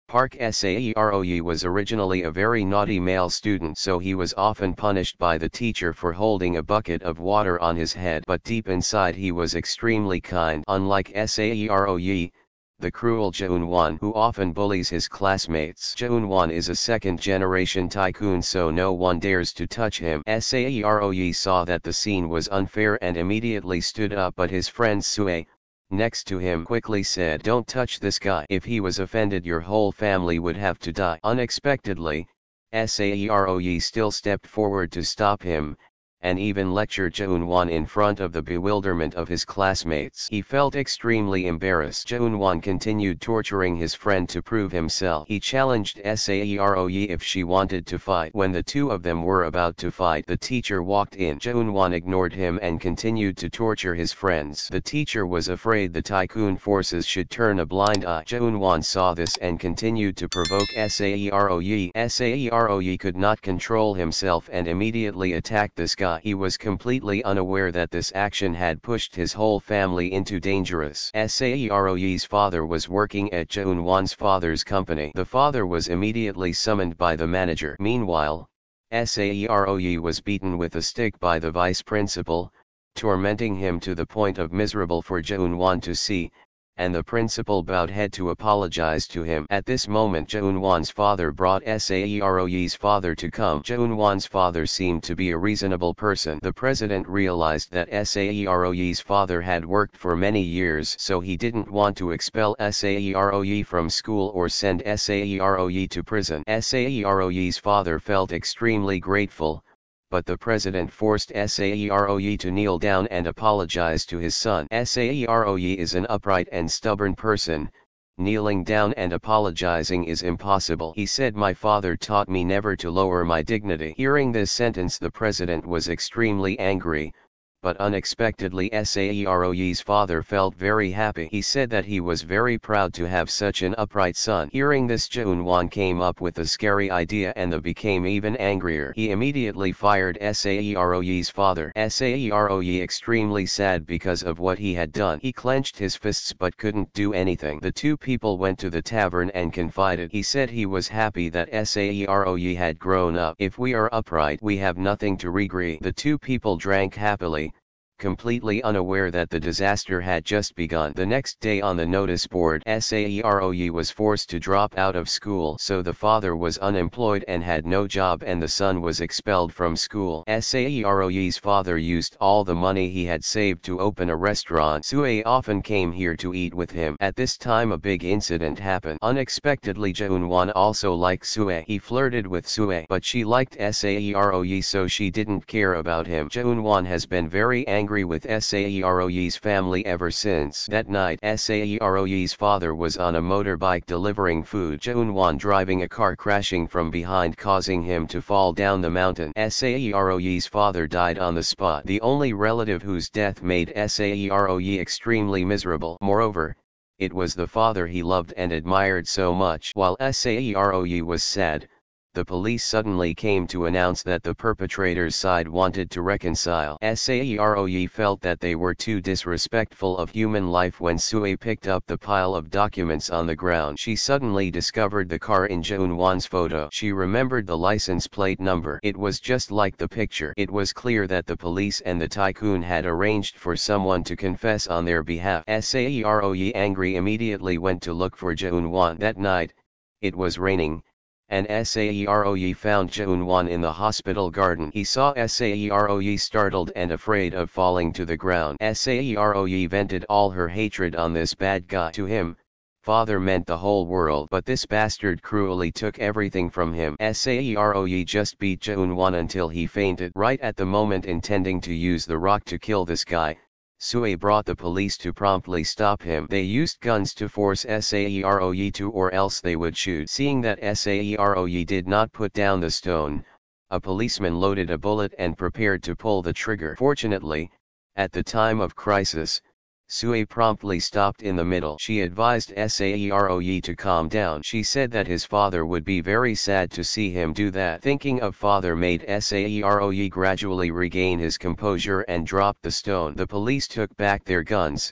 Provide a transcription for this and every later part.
Park Saeroe was originally a very naughty male student, so he was often punished by the teacher for holding a bucket of water on his head, but deep inside he was extremely kind. Unlike Saeroe, the cruel Jeon-won, who often bullies his classmates. Jeon-won is a second-generation tycoon, so no one dares to touch him. Saeroe saw that the scene was unfair and immediately stood up, but his friend Sue, next to him, quickly said, "Don't touch this guy. If he was offended, your whole family would have to die." Unexpectedly, Saeroe still stepped forward to stop him, and even lectured Jeon-won in front of the bewilderment of his classmates. He felt extremely embarrassed. Jeon-won continued torturing his friend to prove himself. He challenged Saeroe if she wanted to fight. When the two of them were about to fight, the teacher walked in. Jeon-won ignored him and continued to torture his friends. The teacher was afraid the tycoon forces should turn a blind eye. Jeon-won saw this and continued to provoke Saeroe. Saeroe could not control himself and immediately attacked this guy. He was completely unaware that this action had pushed his whole family into dangerous. Saeroe's father was working at Jeon-won's father's company. The father was immediately summoned by the manager. Meanwhile, Saeroe was beaten with a stick by the vice principal, tormenting him to the point of miserable for Jeon-won to see, and the principal bowed head to apologize to him. At this moment, Jeon-won's father brought Saeroe's father to come. Jeon-won's father seemed to be a reasonable person. The president realized that Saeroe's father had worked for many years, so he didn't want to expel Saeroe from school or send Saeroe to prison. Saeroe's father felt extremely grateful, but the president forced Saeroe to kneel down and apologize to his son. Saeroe is an upright and stubborn person. Kneeling down and apologizing is impossible. He said, "My father taught me never to lower my dignity." Hearing this sentence, the president was extremely angry, but unexpectedly Saeroe's father felt very happy. He said that he was very proud to have such an upright son. Hearing this, Jeon-won came up with a scary idea and became even angrier. He immediately fired Saeroe's father. Saeroe, extremely sad because of what he had done, he clenched his fists but couldn't do anything. The two people went to the tavern and confided. He said he was happy that Saeroe had grown up. "If we are upright, we have nothing to regret." The two people drank happily, completely unaware that the disaster had just begun. The next day, on the notice board, Saeroe was forced to drop out of school, so the father was unemployed and had no job, and the son was expelled from school. Saeroe's father used all the money he had saved to open a restaurant. Sue often came here to eat with him. At this time, a big incident happened. Unexpectedly, Jeon-won also liked Sue. He flirted with Sue, but she liked Saeroe, so she didn't care about him. Jeon-won has been very angry with Saeroe's family ever since. That night, Saeroe's father was on a motorbike delivering food. Jeon-won driving a car, crashing from behind, causing him to fall down the mountain. Saeroe's father died on the spot, the only relative whose death made Saeroe extremely miserable. Moreover, it was the father he loved and admired so much. While Saeroe was sad, the police suddenly came to announce that the perpetrator's side wanted to reconcile. Saeroe felt that they were too disrespectful of human life when Sue picked up the pile of documents on the ground. She suddenly discovered the car in Jeon-won's photo. She remembered the license plate number. It was just like the picture. It was clear that the police and the tycoon had arranged for someone to confess on their behalf. Saeroe, angry, immediately went to look for Jeon-won. That night, it was raining, and Saeroe found Jeon-won in the hospital garden. He saw Saeroe startled and afraid of falling to the ground. Saeroe vented all her hatred on this bad guy. To him, father meant the whole world, but this bastard cruelly took everything from him. Saeroe just beat Jeon-won until he fainted. Right at the moment intending to use the rock to kill this guy, Sue brought the police to promptly stop him. They used guns to force Saeroe to, or else they would shoot. Seeing that Saeroe did not put down the stone, a policeman loaded a bullet and prepared to pull the trigger. Fortunately, at the time of crisis, Sue promptly stopped in the middle. She advised Saeroe to calm down. She said that his father would be very sad to see him do that. Thinking of father made Saeroe gradually regain his composure and dropped the stone. The police took back their guns,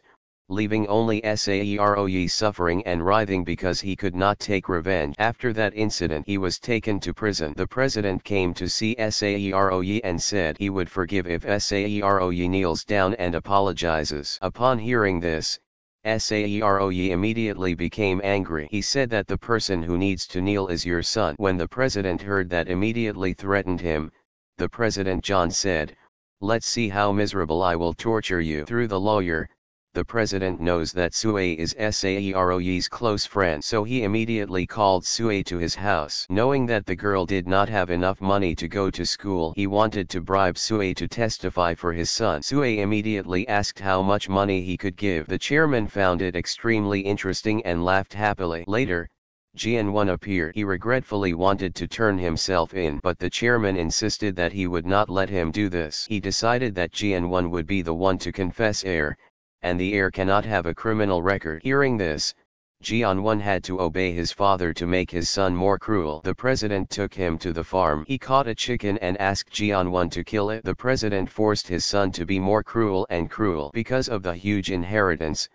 leaving only Saeroe suffering and writhing because he could not take revenge. After that incident he was taken to prison. The president came to see Saeroe and said he would forgive if Saeroe kneels down and apologizes. Upon hearing this, Saeroe immediately became angry. He said that the person who needs to kneel is your son. When the president heard that, immediately threatened him. The president John said, "Let's see how miserable I will torture you." Through the lawyer, the president knows that Sue is Saeroe's close friend, so he immediately called Sue to his house. Knowing that the girl did not have enough money to go to school, he wanted to bribe Sue to testify for his son. Sue immediately asked how much money he could give. The chairman found it extremely interesting and laughed happily. Later, Jian-won appeared. He regretfully wanted to turn himself in, but the chairman insisted that he would not let him do this. He decided that Jian-won would be the one to confess heir, and the heir cannot have a criminal record. Hearing this, Jian-won had to obey his father to make his son more cruel. The president took him to the farm. He caught a chicken and asked Jian-won to kill it. The president forced his son to be more cruel and cruel. Because of the huge inheritance,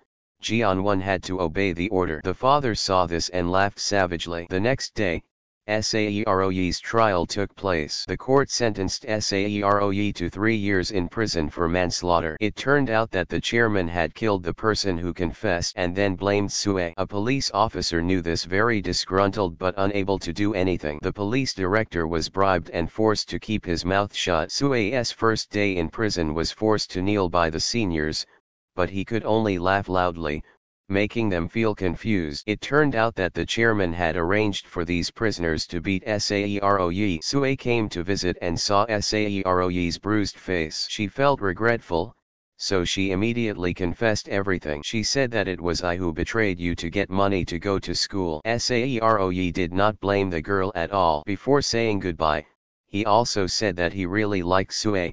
Jian-won had to obey the order. The father saw this and laughed savagely. The next day, Saeroe's trial took place. The court sentenced Saeroe to 3 years in prison for manslaughter. It turned out that the chairman had killed the person who confessed and then blamed Sue. A police officer knew this, very disgruntled but unable to do anything. The police director was bribed and forced to keep his mouth shut. Sue's first day in prison was forced to kneel by the seniors, but he could only laugh loudly, making them feel confused. It turned out that the chairman had arranged for these prisoners to beat Saeroe. Sue came to visit and saw Saeroe's bruised face. She felt regretful, so she immediately confessed everything. She said that it was I who betrayed you to get money to go to school. Saeroe did not blame the girl at all. Before saying goodbye, he also said that he really likes Sue,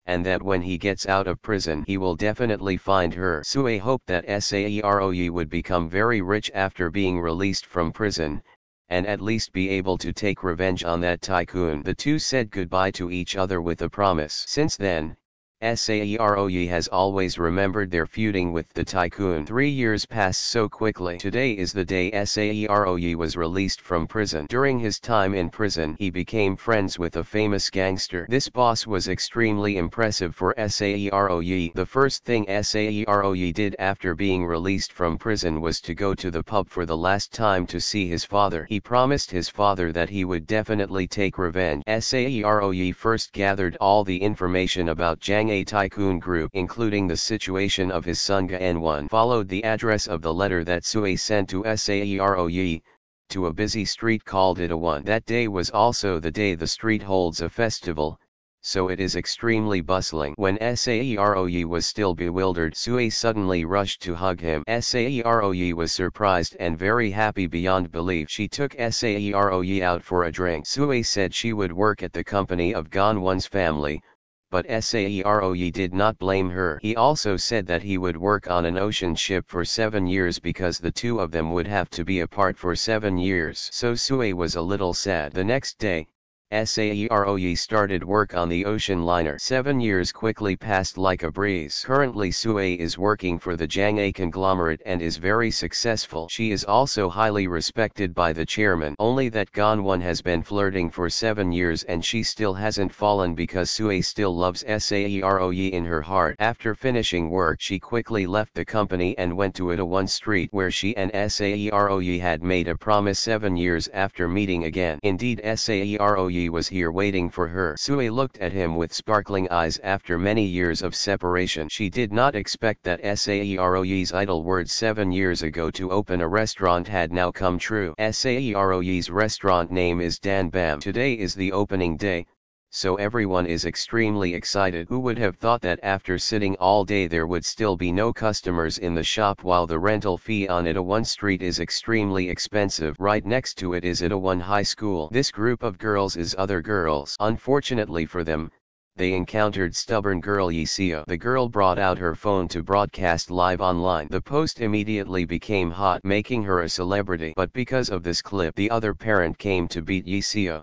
and that when he gets out of prison he will definitely find her. Sue hoped that Saeroe would become very rich after being released from prison, and at least be able to take revenge on that tycoon. The two said goodbye to each other with a promise. Since then, Saeroe has always remembered their feuding with the tycoon. 3 years passed so quickly. Today is the day Saeroe was released from prison. During his time in prison, he became friends with a famous gangster. This boss was extremely impressive for Saeroe. The first thing Saeroe did after being released from prison was to go to the pub for the last time to see his father. He promised his father that he would definitely take revenge. Saeroe first gathered all the information about Jang a tycoon group, including the situation of his son Ga-en-won, followed the address of the letter that Sue sent to Saeroe, to a busy street called Itaewon. That day was also the day the street holds a festival, so it is extremely bustling. When Saeroe was still bewildered, Sue suddenly rushed to hug him. Saeroe was surprised and very happy beyond belief. She took Saeroe out for a drink. Sue said she would work at the company of Ga-en-won's family, but Saeroe did not blame her. He also said that he would work on an ocean ship for 7 years because the two of them would have to be apart for 7 years. So Sue was a little sad. The next day, Saeroe started work on the ocean liner. 7 years quickly passed like a breeze. Currently Sue is working for the Jang-a conglomerate and is very successful. She is also highly respected by the chairman. Only that Ga-en-won has been flirting for 7 years and she still hasn't fallen because Sue still loves Saeroe in her heart. After finishing work, she quickly left the company and went to Itaewon Street, where she and Saeroe had made a promise 7 years after meeting again. Indeed, Saeroe was here waiting for her. Sue looked at him with sparkling eyes after many years of separation. She did not expect that Saeroe's idle words 7 years ago to open a restaurant had now come true. Saeroe's restaurant name is Dan Bam. Today is the opening day, so everyone is extremely excited. Who would have thought that after sitting all day there would still be no customers in the shop, while the rental fee on Itaewon Street is extremely expensive. Right next to it is Itaewon High School. This group of girls is other girls. Unfortunately for them, they encountered stubborn girl Yiseo. The girl brought out her phone to broadcast live online. The post immediately became hot, making her a celebrity. But because of this clip, the other parent came to beat Yiseo.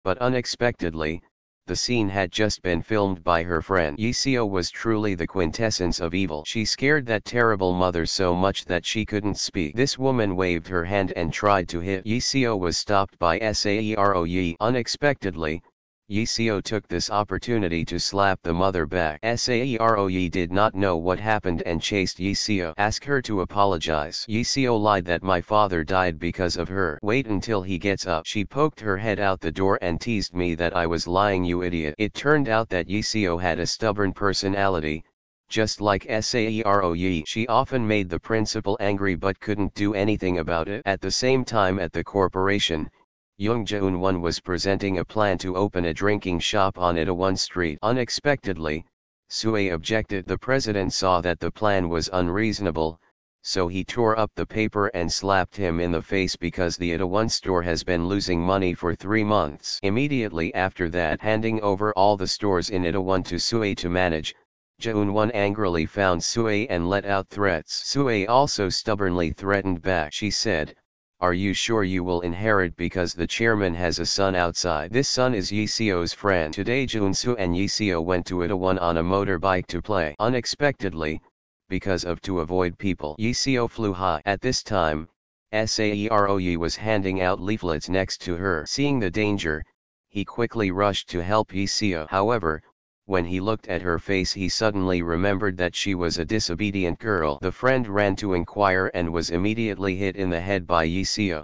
But unexpectedly, The scene had just been filmed by her friend. Yiseo was truly the quintessence of evil. She scared that terrible mother so much that she couldn't speak. This woman waved her hand and tried to hit. Yiseo was stopped by Saeroyi. Unexpectedly, Yiseo took this opportunity to slap the mother back. Saeroyi did not know what happened and chased Yiseo. Ask her to apologize. Yiseo lied that my father died because of her. Wait until he gets up. She poked her head out the door and teased me that I was lying, you idiot. It turned out that Yiseo had a stubborn personality. Just like Saeroyi, she often made the principal angry but couldn't do anything about it. At the same time at the corporation, Young Jae-won was presenting a plan to open a drinking shop on Itaewon Street. Unexpectedly, Sue objected. The president saw that the plan was unreasonable, so he tore up the paper and slapped him in the face because the Itaewon store has been losing money for 3 months. Immediately after that, handing over all the stores in Itaewon to Sue to manage, Jae-won angrily found Sue and let out threats. Sue also stubbornly threatened back. She said, "Are you sure you will inherit because the chairman has a son outside? This son is Yiseo's friend." Today Junsu and Yiseo went to Itaewon on a motorbike to play. Unexpectedly, to avoid people, Yiseo flew high. At this time, Saeroyi was handing out leaflets next to her. Seeing the danger, he quickly rushed to help Yiseo. However, when he looked at her face, he suddenly remembered that she was a disobedient girl. The friend ran to inquire and was immediately hit in the head by Yiseo.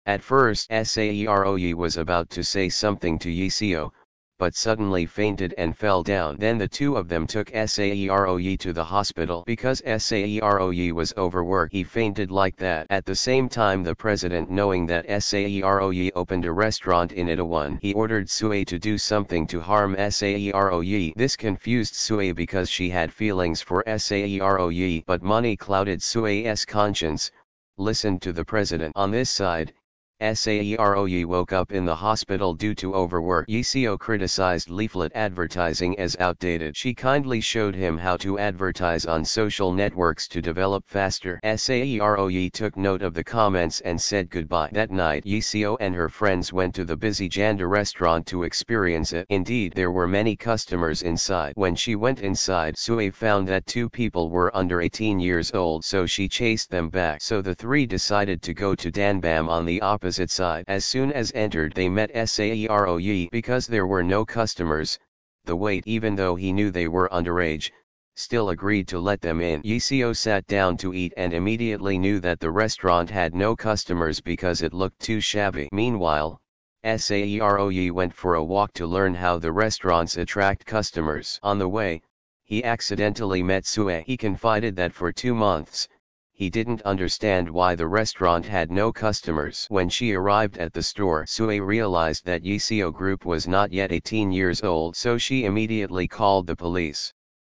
At first Saeroyi was about to say something to Yiseo, but suddenly fainted and fell down. Then the two of them took Saeroyi to the hospital. Because Saeroyi was overworked, he fainted like that. At the same time, the president, knowing that Saeroyi opened a restaurant in Itaewon, he ordered Sue to do something to harm Saeroyi. This confused Sue because she had feelings for Saeroyi, but money clouded Sue's conscience. Listened to the president. On this side, Saeroyi woke up in the hospital due to overwork. Yiseo criticized leaflet advertising as outdated. She kindly showed him how to advertise on social networks to develop faster. Saeroyi took note of the comments and said goodbye. That night, Yiseo and her friends went to the busy Janda restaurant to experience it. Indeed, there were many customers inside. When she went inside, Sue found that 2 people were under 18 years old, so she chased them back. So the 3 decided to go to Danbam on the opposite side. As soon as entered, they met Saeroyi. Because there were no customers, the wait, even though he knew they were underage, still agreed to let them in. Yiseo sat down to eat and immediately knew that the restaurant had no customers because it looked too shabby. Meanwhile, Saeroyi went for a walk to learn how the restaurants attract customers. On the way, he accidentally met Sue. He confided that for 2 months, he didn't understand why the restaurant had no customers. When she arrived at the store, Sue realized that Yiseo group was not yet 18 years old, so she immediately called the police.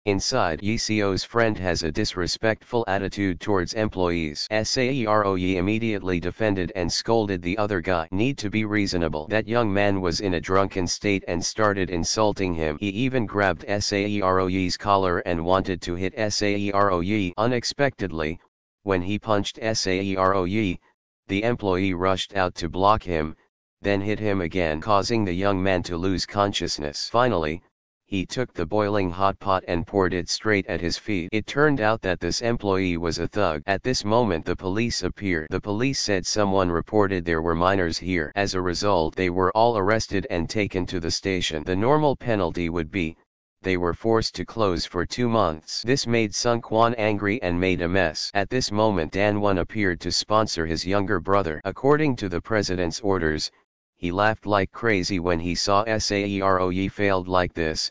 Inside, Yiseo's friend has a disrespectful attitude towards employees. Saeroyi immediately defended and scolded the other guy. Need to be reasonable. That young man was in a drunken state and started insulting him. He even grabbed Saeroyi's collar and wanted to hit Saeroyi. Unexpectedly, when he punched Saeroyi, the employee rushed out to block him, then hit him again, causing the young man to lose consciousness. Finally, he took the boiling hot pot and poured it straight at his feet. It turned out that this employee was a thug. At this moment the police appeared. The police said someone reported there were minors here. As a result, they were all arrested and taken to the station. The normal penalty would be, they were forced to close for 2 months. This made Sung Kwan angry and made a mess. At this moment Dan-won appeared to sponsor his younger brother. According to the president's orders, he laughed like crazy when he saw Saeroyi failed like this,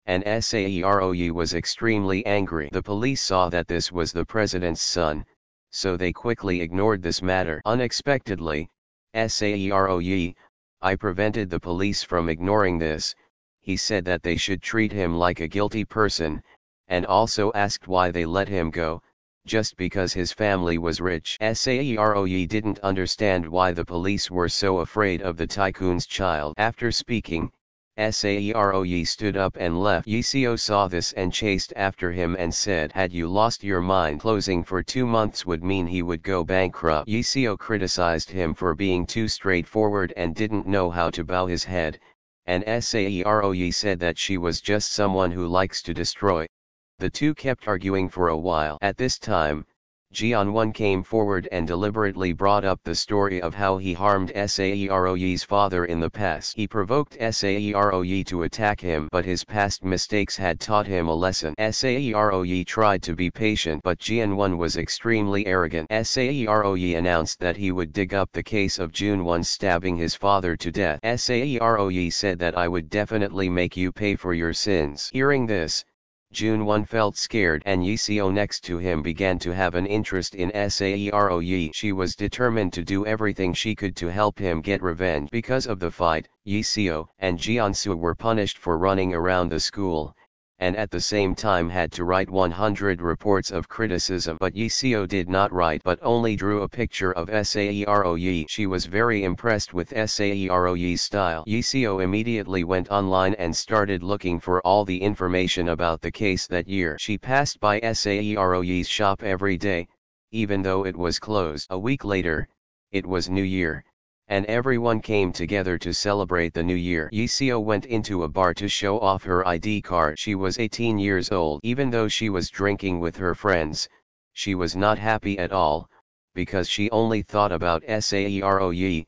and Saeroyi was extremely angry. The police saw that this was the president's son, so they quickly ignored this matter. Unexpectedly, Saeroyi, I prevented the police from ignoring this. He said that they should treat him like a guilty person, and also asked why they let him go, just because his family was rich. Saeroyi didn't understand why the police were so afraid of the tycoon's child. After speaking, Saeroyi stood up and left. Yiseo saw this and chased after him and said, "Had you lost your mind? Closing for 2 months would mean he would go bankrupt." Yiseo criticized him for being too straightforward and didn't know how to bow his head, and Saeroe said that she was just someone who likes to destroy. The two kept arguing for a while. At this time, Jeonwon came forward and deliberately brought up the story of how he harmed Saeroe's father in the past. He provoked Saeroe to attack him, but his past mistakes had taught him a lesson. Saeroe tried to be patient, but Jeonwon was extremely arrogant. Saeroe announced that he would dig up the case of Jeonwon stabbing his father to death. Saeroe said that I would definitely make you pay for your sins. Hearing this, Jeonwon felt scared, and Yiseo next to him began to have an interest in Saeroe. She was determined to do everything she could to help him get revenge. Because of the fight, Yiseo and Jeonsu were punished for running around the school, and at the same time had to write 100 reports of criticism. But Yiseo did not write but only drew a picture of Saeroe. She was very impressed with Saeroe's style. Yiseo immediately went online and started looking for all the information about the case that year. She passed by Saeroe's shop every day, even though it was closed. A week later, it was New Year, and everyone came together to celebrate the new year. Yiseo went into a bar to show off her ID card. She was 18 years old. Even though she was drinking with her friends, she was not happy at all, because she only thought about Saeroe,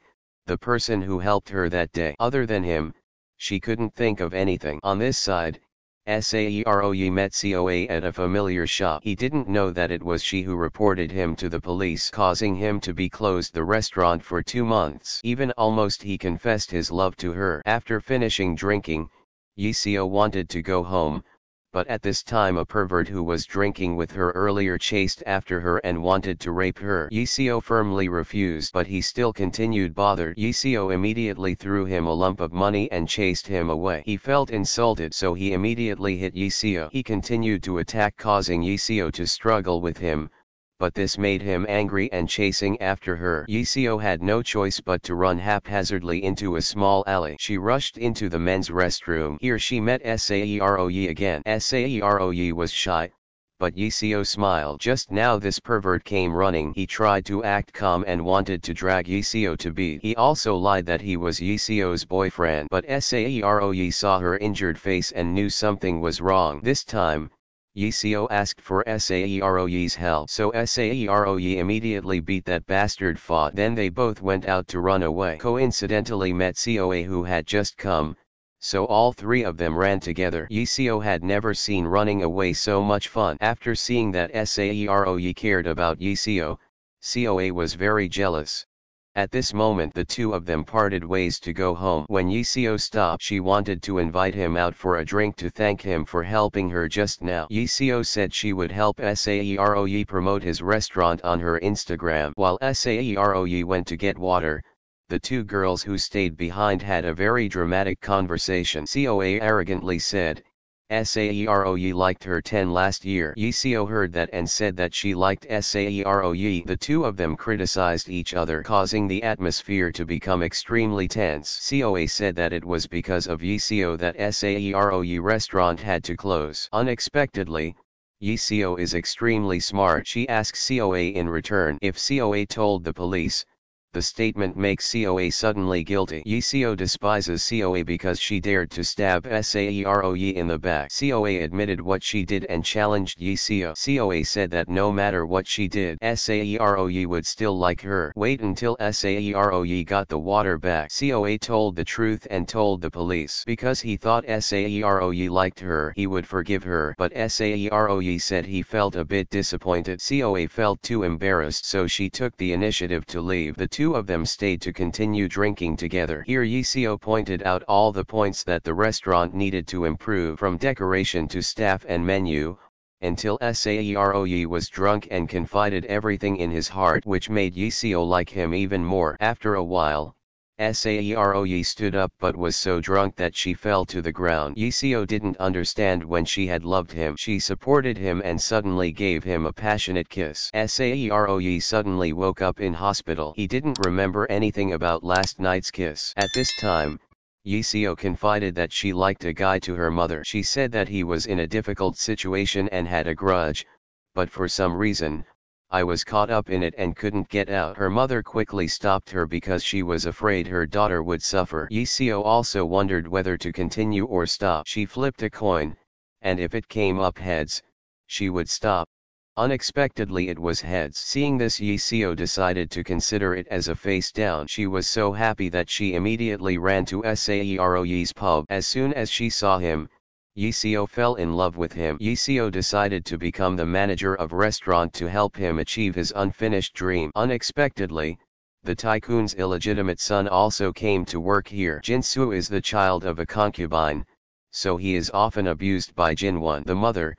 the person who helped her that day. Other than him, she couldn't think of anything. On this side, Saeroe met Coa at a familiar shop. He didn't know that it was she who reported him to the police, causing him to be closed the restaurant for 2 months. Even almost he confessed his love to her. After finishing drinking, Yiseo wanted to go home, but at this time a pervert who was drinking with her earlier chased after her and wanted to rape her. Yiseo firmly refused, but he still continued. Bothered, Yiseo immediately threw him a lump of money and chased him away. He felt insulted, so he immediately hit Yiseo. He continued to attack, causing Yiseo to struggle with him, but this made him angry and chasing after her. Yiseo had no choice but to run haphazardly into a small alley. She rushed into the men's restroom. Here she met Saeroe again. Saeroe was shy, but Yiseo smiled. Just now this pervert came running. He tried to act calm and wanted to drag Yiseo to beat. He also lied that he was Yiseo's boyfriend, but Saeroe saw her injured face and knew something was wrong. This time, Yiseo asked for Saeroe's help, so Saeroe immediately beat that bastard. Fought. Then they both went out to run away. Coincidentally met Coa, who had just come, so all three of them ran together. Yiseo had never seen running away so much fun. After seeing that Saeroe cared about Yiseo, Coa was very jealous. At this moment the two of them parted ways to go home. When Yiseo stopped, she wanted to invite him out for a drink to thank him for helping her just now. Yiseo said she would help Saeroe promote his restaurant on her Instagram. While Saeroe went to get water, the two girls who stayed behind had a very dramatic conversation. Coa arrogantly said, Saeroe liked her 10 last year. Yiseo heard that and said that she liked Saeroe. The two of them criticized each other, causing the atmosphere to become extremely tense. Coa said that it was because of Yiseo that Saeroe restaurant had to close. Unexpectedly, Yiseo is extremely smart. She asks Coa in return if Coa told the police. The statement makes Coa suddenly guilty. Yiseo despises Coa because she dared to stab Saeroe in the back. Coa admitted what she did and challenged Yiseo. Coa said that no matter what she did, Saeroe would still like her. Wait until Saeroe got the water back. Coa told the truth and told the police. Because he thought Saeroe liked her, he would forgive her. But Saeroe said he felt a bit disappointed. Coa felt too embarrassed, so she took the initiative to leave. The two of them stayed to continue drinking together. Here Yiseo pointed out all the points that the restaurant needed to improve, from decoration to staff and menu, until Saeroe was drunk and confided everything in his heart, which made Yiseo like him even more. After a while, Saeroe stood up but was so drunk that she fell to the ground. Yiseo didn't understand when she had loved him. She supported him and suddenly gave him a passionate kiss. Saeroe suddenly woke up in hospital. He didn't remember anything about last night's kiss. At this time, Yiseo confided that she liked a guy to her mother. She said that he was in a difficult situation and had a grudge, but for some reason, I was caught up in it and couldn't get out. Her mother quickly stopped her because she was afraid her daughter would suffer. Yiseo also wondered whether to continue or stop. She flipped a coin, and if it came up heads, she would stop. Unexpectedly it was heads. Seeing this, Yiseo decided to consider it as a face down. She was so happy that she immediately ran to Saeroye's pub. As soon as she saw him, Yiseo fell in love with him. Yiseo decided to become the manager of restaurant to help him achieve his unfinished dream. Unexpectedly, the tycoon's illegitimate son also came to work here. Jinsu is the child of a concubine, so he is often abused by Jinwon. The mother,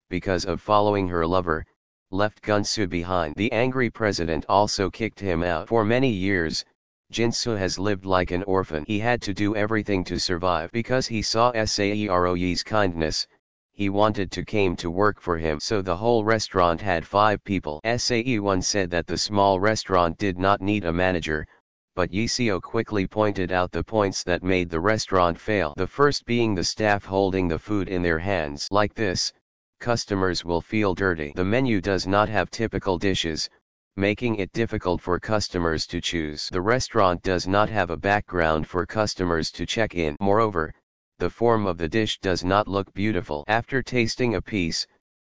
because of following her lover, left Gunsu behind. The angry president also kicked him out. For many years, Jinsu has lived like an orphan. He had to do everything to survive. Because he saw Saeroye's kindness, he wanted to came to work for him. So the whole restaurant had 5 people. Sae once said that the small restaurant did not need a manager, but Yiseo quickly pointed out the points that made the restaurant fail. The first being the staff holding the food in their hands. Like this, customers will feel dirty. The menu does not have typical dishes, making it difficult for customers to choose. The restaurant does not have a background for customers to check in. Moreover, the form of the dish does not look beautiful. After tasting a piece,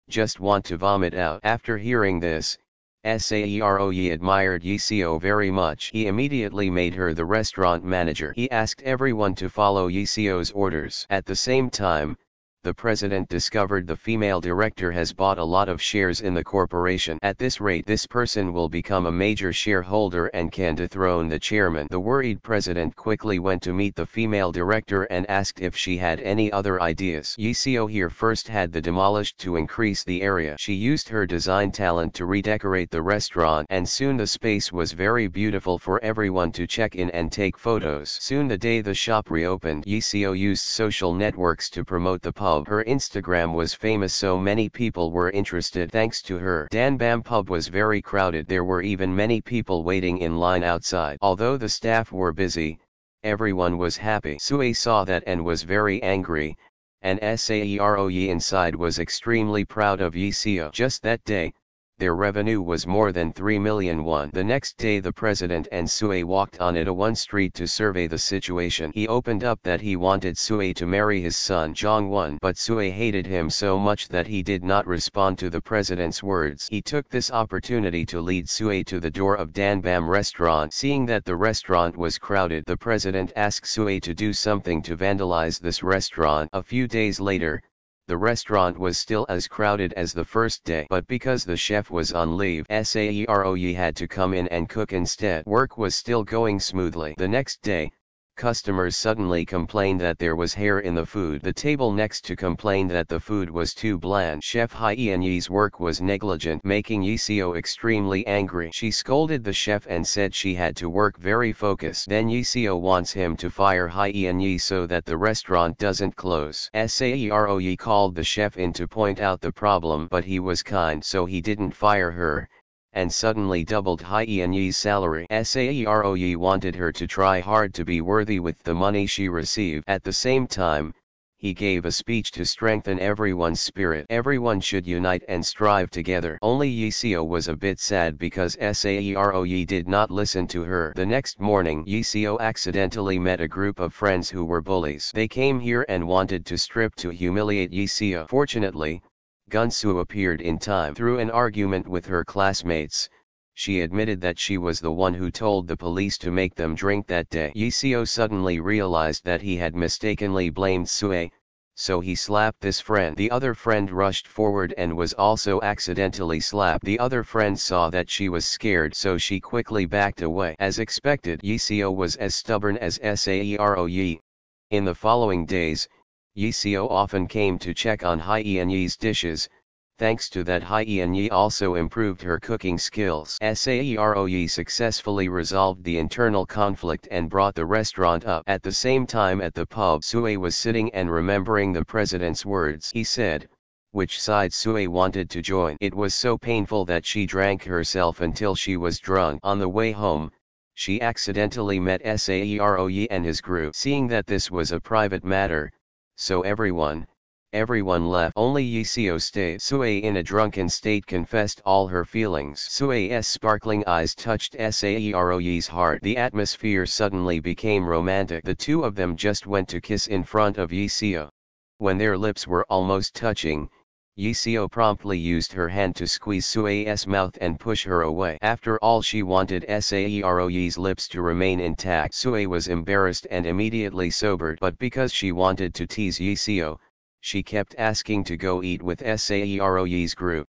just want to vomit out. After hearing this, Saeroye admired Yiseo very much. He immediately made her the restaurant manager. He asked everyone to follow Yiseo's orders. At the same time, the president discovered the female director has bought a lot of shares in the corporation. At this rate, this person will become a major shareholder and can dethrone the chairman. The worried president quickly went to meet the female director and asked if she had any other ideas. Yiseo here first had the demolished to increase the area. She used her design talent to redecorate the restaurant, and soon the space was very beautiful for everyone to check in and take photos. Soon the day the shop reopened, Yiseo used social networks to promote the pub. Her Instagram was famous, so many people were interested thanks to her. Danbam pub was very crowded. There were even many people waiting in line outside. Although the staff were busy, everyone was happy. Sue saw that and was very angry, and Saeroye inside was extremely proud of Yiseo. Just that day, their revenue was more than 3 million won. The next day the president and Sue walked on Itaewon Street to survey the situation. He opened up that he wanted Sue to marry his son Jongwon, but Sue hated him so much that he did not respond to the president's words. He took this opportunity to lead Sue to the door of Danbam restaurant. Seeing that the restaurant was crowded, the president asked Sue to do something to vandalize this restaurant. A few days later, the restaurant was still as crowded as the first day, but because the chef was on leave, Saeroye had to come in and cook instead. Work was still going smoothly. The next day, customers suddenly complained that there was hair in the food. The table next to complained that the food was too bland. Chef Hyeonye's work was negligent, making Yiseo extremely angry. She scolded the chef and said she had to work very focused. Then Yiseo wants him to fire Hyeonye so that the restaurant doesn't close. Saeroye called the chef in to point out the problem, but he was kind, so he didn't fire her, and suddenly doubled Hyeonye's salary. Saeroye wanted her to try hard to be worthy with the money she received. At the same time, he gave a speech to strengthen everyone's spirit. Everyone should unite and strive together. Only Yiseo was a bit sad because Saeroye did not listen to her. The next morning, Yiseo accidentally met a group of friends who were bullies. They came here and wanted to strip to humiliate Yiseo. Fortunately, Gunsu appeared in time. Through an argument with her classmates, she admitted that she was the one who told the police to make them drink that day. Yiseo suddenly realized that he had mistakenly blamed Sue, so he slapped this friend. The other friend rushed forward and was also accidentally slapped. The other friend saw that she was scared, so she quickly backed away. As expected, Yiseo was as stubborn as Saeroye. In the following days, Yiseo often came to check on Hyeonye's dishes. Thanks to that, Hyeonye also improved her cooking skills. Saeroye successfully resolved the internal conflict and brought the restaurant up. At the same time at the pub, Sue was sitting and remembering the president's words. He said, which side Sue wanted to join. It was so painful that she drank herself until she was drunk. On the way home, she accidentally met Saeroye and his group. Seeing that this was a private matter, so everyone, Everyone left. Only Yiseo stayed. Sue in a drunken state confessed all her feelings. Sue's sparkling eyes touched Saero's heart. The atmosphere suddenly became romantic. The two of them just went to kiss in front of Yiseo. When their lips were almost touching, Yiseo promptly used her hand to squeeze Sue's mouth and push her away. After all, she wanted Saero's lips to remain intact. Sue was embarrassed and immediately sobered, but because she wanted to tease Yiseo, she kept asking to go eat with Saero's group.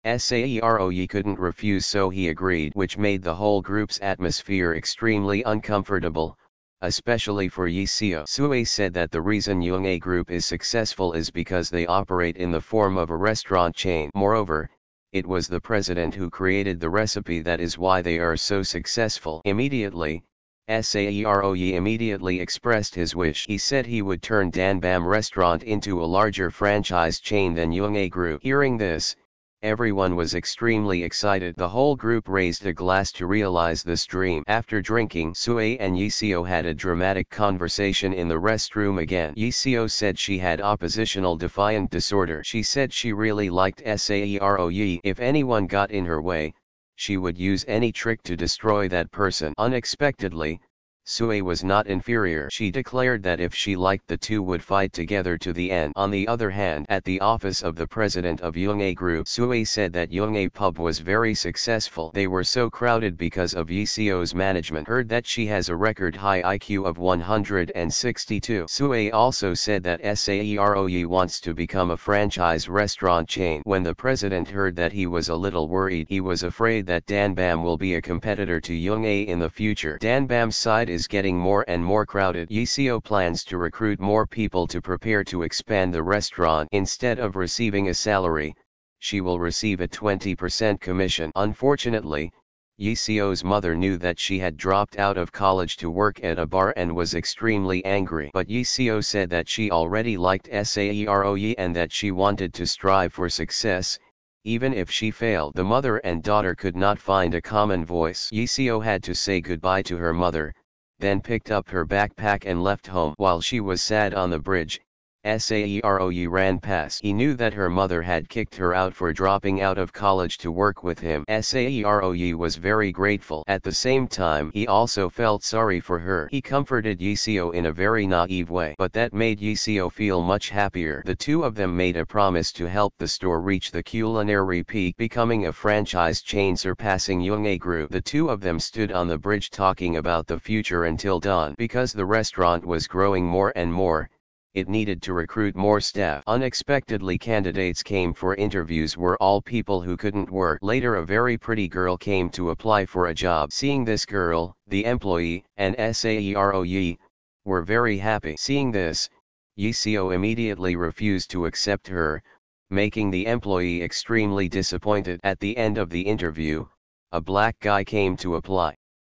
Saero couldn't refuse, so he agreed, which made the whole group's atmosphere extremely uncomfortable, especially for Yiseo. Sue said that the reason Yoongae Group is successful is because they operate in the form of a restaurant chain. Moreover, it was the president who created the recipe, that is why they are so successful. Immediately, Saero immediately expressed his wish. He said he would turn Danbam restaurant into a larger franchise chain than Yoongae Group. Hearing this, everyone was extremely excited. The whole group raised a glass to realize this dream. After drinking, Sue and Yiseo had a dramatic conversation in the restroom again. Yiseo said she had oppositional defiant disorder. She said she really liked Saero. If anyone got in her way, she would use any trick to destroy that person. Unexpectedly, Sue was not inferior. She declared that if she liked, the two would fight together to the end. On the other hand, at the office of the president of Yoongae Group, Sue said that Yoongae Pub was very successful. They were so crowded because of Yiseo's management. Heard that she has a record high IQ of 162. Sue also said that Saero wants to become a franchise restaurant chain. When the president heard that, he was a little worried. He was afraid that Danbam will be a competitor to Yoongae in the future. Danbam's side is getting more and more crowded. Yiseo plans to recruit more people to prepare to expand the restaurant. Instead of receiving a salary, she will receive a 20% commission. Unfortunately, Yiseo's mother knew that she had dropped out of college to work at a bar and was extremely angry. But Yiseo said that she already liked Saero and that she wanted to strive for success. Even if she failed, the mother and daughter could not find a common voice. Yiseo had to say goodbye to her mother, then picked up her backpack and left home. While she was sad on the bridge, Saero ran past. He knew that her mother had kicked her out for dropping out of college to work with him. Saero was very grateful. At the same time, he also felt sorry for her. He comforted Yiseo in a very naive way, but that made Yiseo feel much happier. The two of them made a promise to help the store reach the culinary peak, becoming a franchise chain surpassing Yoongae Group. The two of them stood on the bridge talking about the future until dawn. Because the restaurant was growing more and more, it needed to recruit more staff. Unexpectedly, candidates came for interviews were all people who couldn't work. Later, a very pretty girl came to apply for a job. Seeing this girl, the employee, and Saero were very happy. Seeing this, Yiseo immediately refused to accept her, making the employee extremely disappointed. At the end of the interview, a black guy came to apply.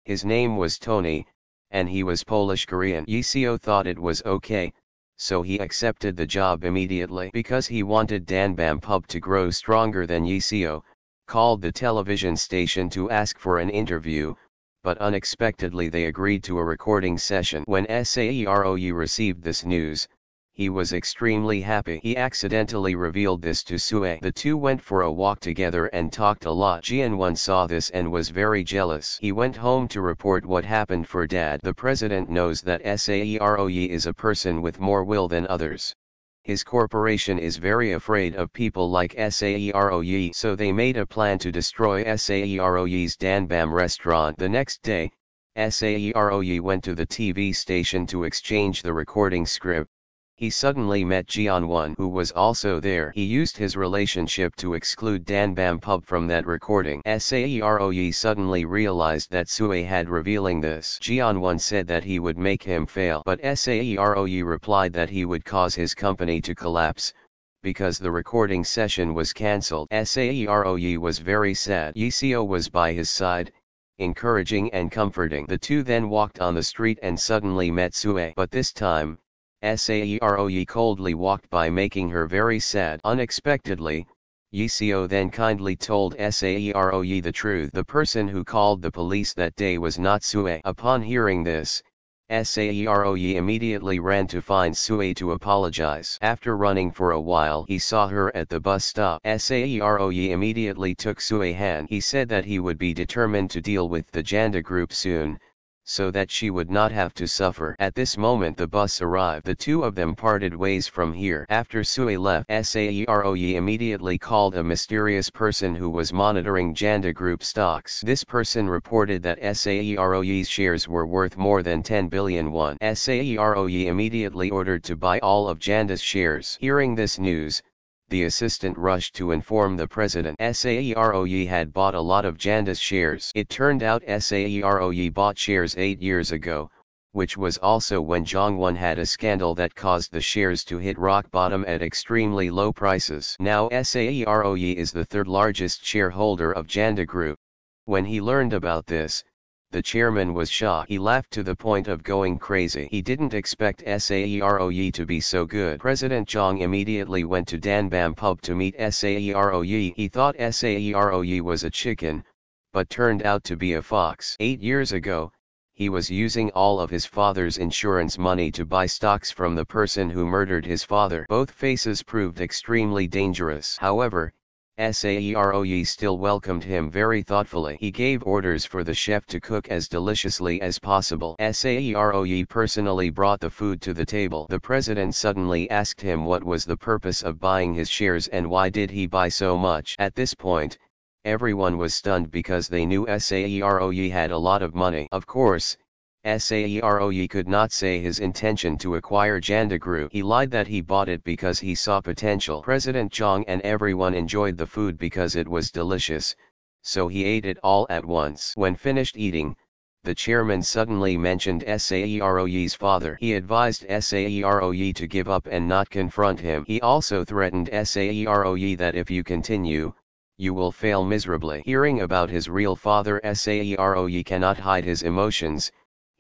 His name was Tony, and he was Polish-Korean. Yiseo thought it was okay, so he accepted the job immediately. Because he wanted Danbam Pub to grow stronger than Yiseo, called the television station to ask for an interview, but unexpectedly they agreed to a recording session. When Saero received this news, he was extremely happy. He accidentally revealed this to Sue. The two went for a walk together and talked a lot. Jian-won saw this and was very jealous. He went home to report what happened for dad. The president knows that Saero is a person with more will than others. His corporation is very afraid of people like Saero, so they made a plan to destroy Saero's Danbam restaurant. The next day, Saero went to the TV station to exchange the recording script. He suddenly met Jian-won, who was also there. He used his relationship to exclude Danbam Pub from that recording. Saero suddenly realized that Sue had revealing this. Jian-won said that he would make him fail, but Saero replied that he would cause his company to collapse, because the recording session was cancelled. Saero was very sad. Yiseo was by his side, encouraging and comforting. The two then walked on the street and suddenly met Sue, but this time, Saero coldly walked by, making her very sad. Unexpectedly, Yiseo then kindly told Saero the truth. The person who called the police that day was not Sue. Upon hearing this, Saeroe immediately ran to find Sue to apologize. After running for a while, he saw her at the bus stop. Saeroe immediately took Sue's hand. He said that he would be determined to deal with the Janda group soon, so that she would not have to suffer. At this moment the bus arrived. The two of them parted ways from here. After Sue left, Saeroe immediately called a mysterious person who was monitoring Janda Group stocks. This person reported that Saeroe's shares were worth more than 10 billion won. Saeroe immediately ordered to buy all of Janda's shares. Hearing this news, the assistant rushed to inform the president. Saeroe had bought a lot of Janda's shares. It turned out Saeroe bought shares 8 years ago, which was also when Jong-won had a scandal that caused the shares to hit rock bottom at extremely low prices. Now Saeroe is the third largest shareholder of Janda Group. When he learned about this, the chairman was shocked. He laughed to the point of going crazy. He didn't expect Saeroe to be so good. President Jong immediately went to Danbam pub to meet Saeroe. He thought Saeroe was a chicken, but turned out to be a fox. 8 years ago, he was using all of his father's insurance money to buy stocks from the person who murdered his father. Both faces proved extremely dangerous. However, Saeroe still welcomed him very thoughtfully. He gave orders for the chef to cook as deliciously as possible. Saeroe personally brought the food to the table. The president suddenly asked him what was the purpose of buying his shares and why did he buy so much. At this point, everyone was stunned because they knew Saeroe had a lot of money. Of course, Saeroe could not say his intention to acquire Janda Group. He lied that he bought it because he saw potential. President Jong and everyone enjoyed the food because it was delicious, so he ate it all at once. When finished eating, the chairman suddenly mentioned Saeroe's father. He advised Saeroe to give up and not confront him. He also threatened Saeroe that if you continue, you will fail miserably. Hearing about his real father, Saeroe cannot hide his emotions.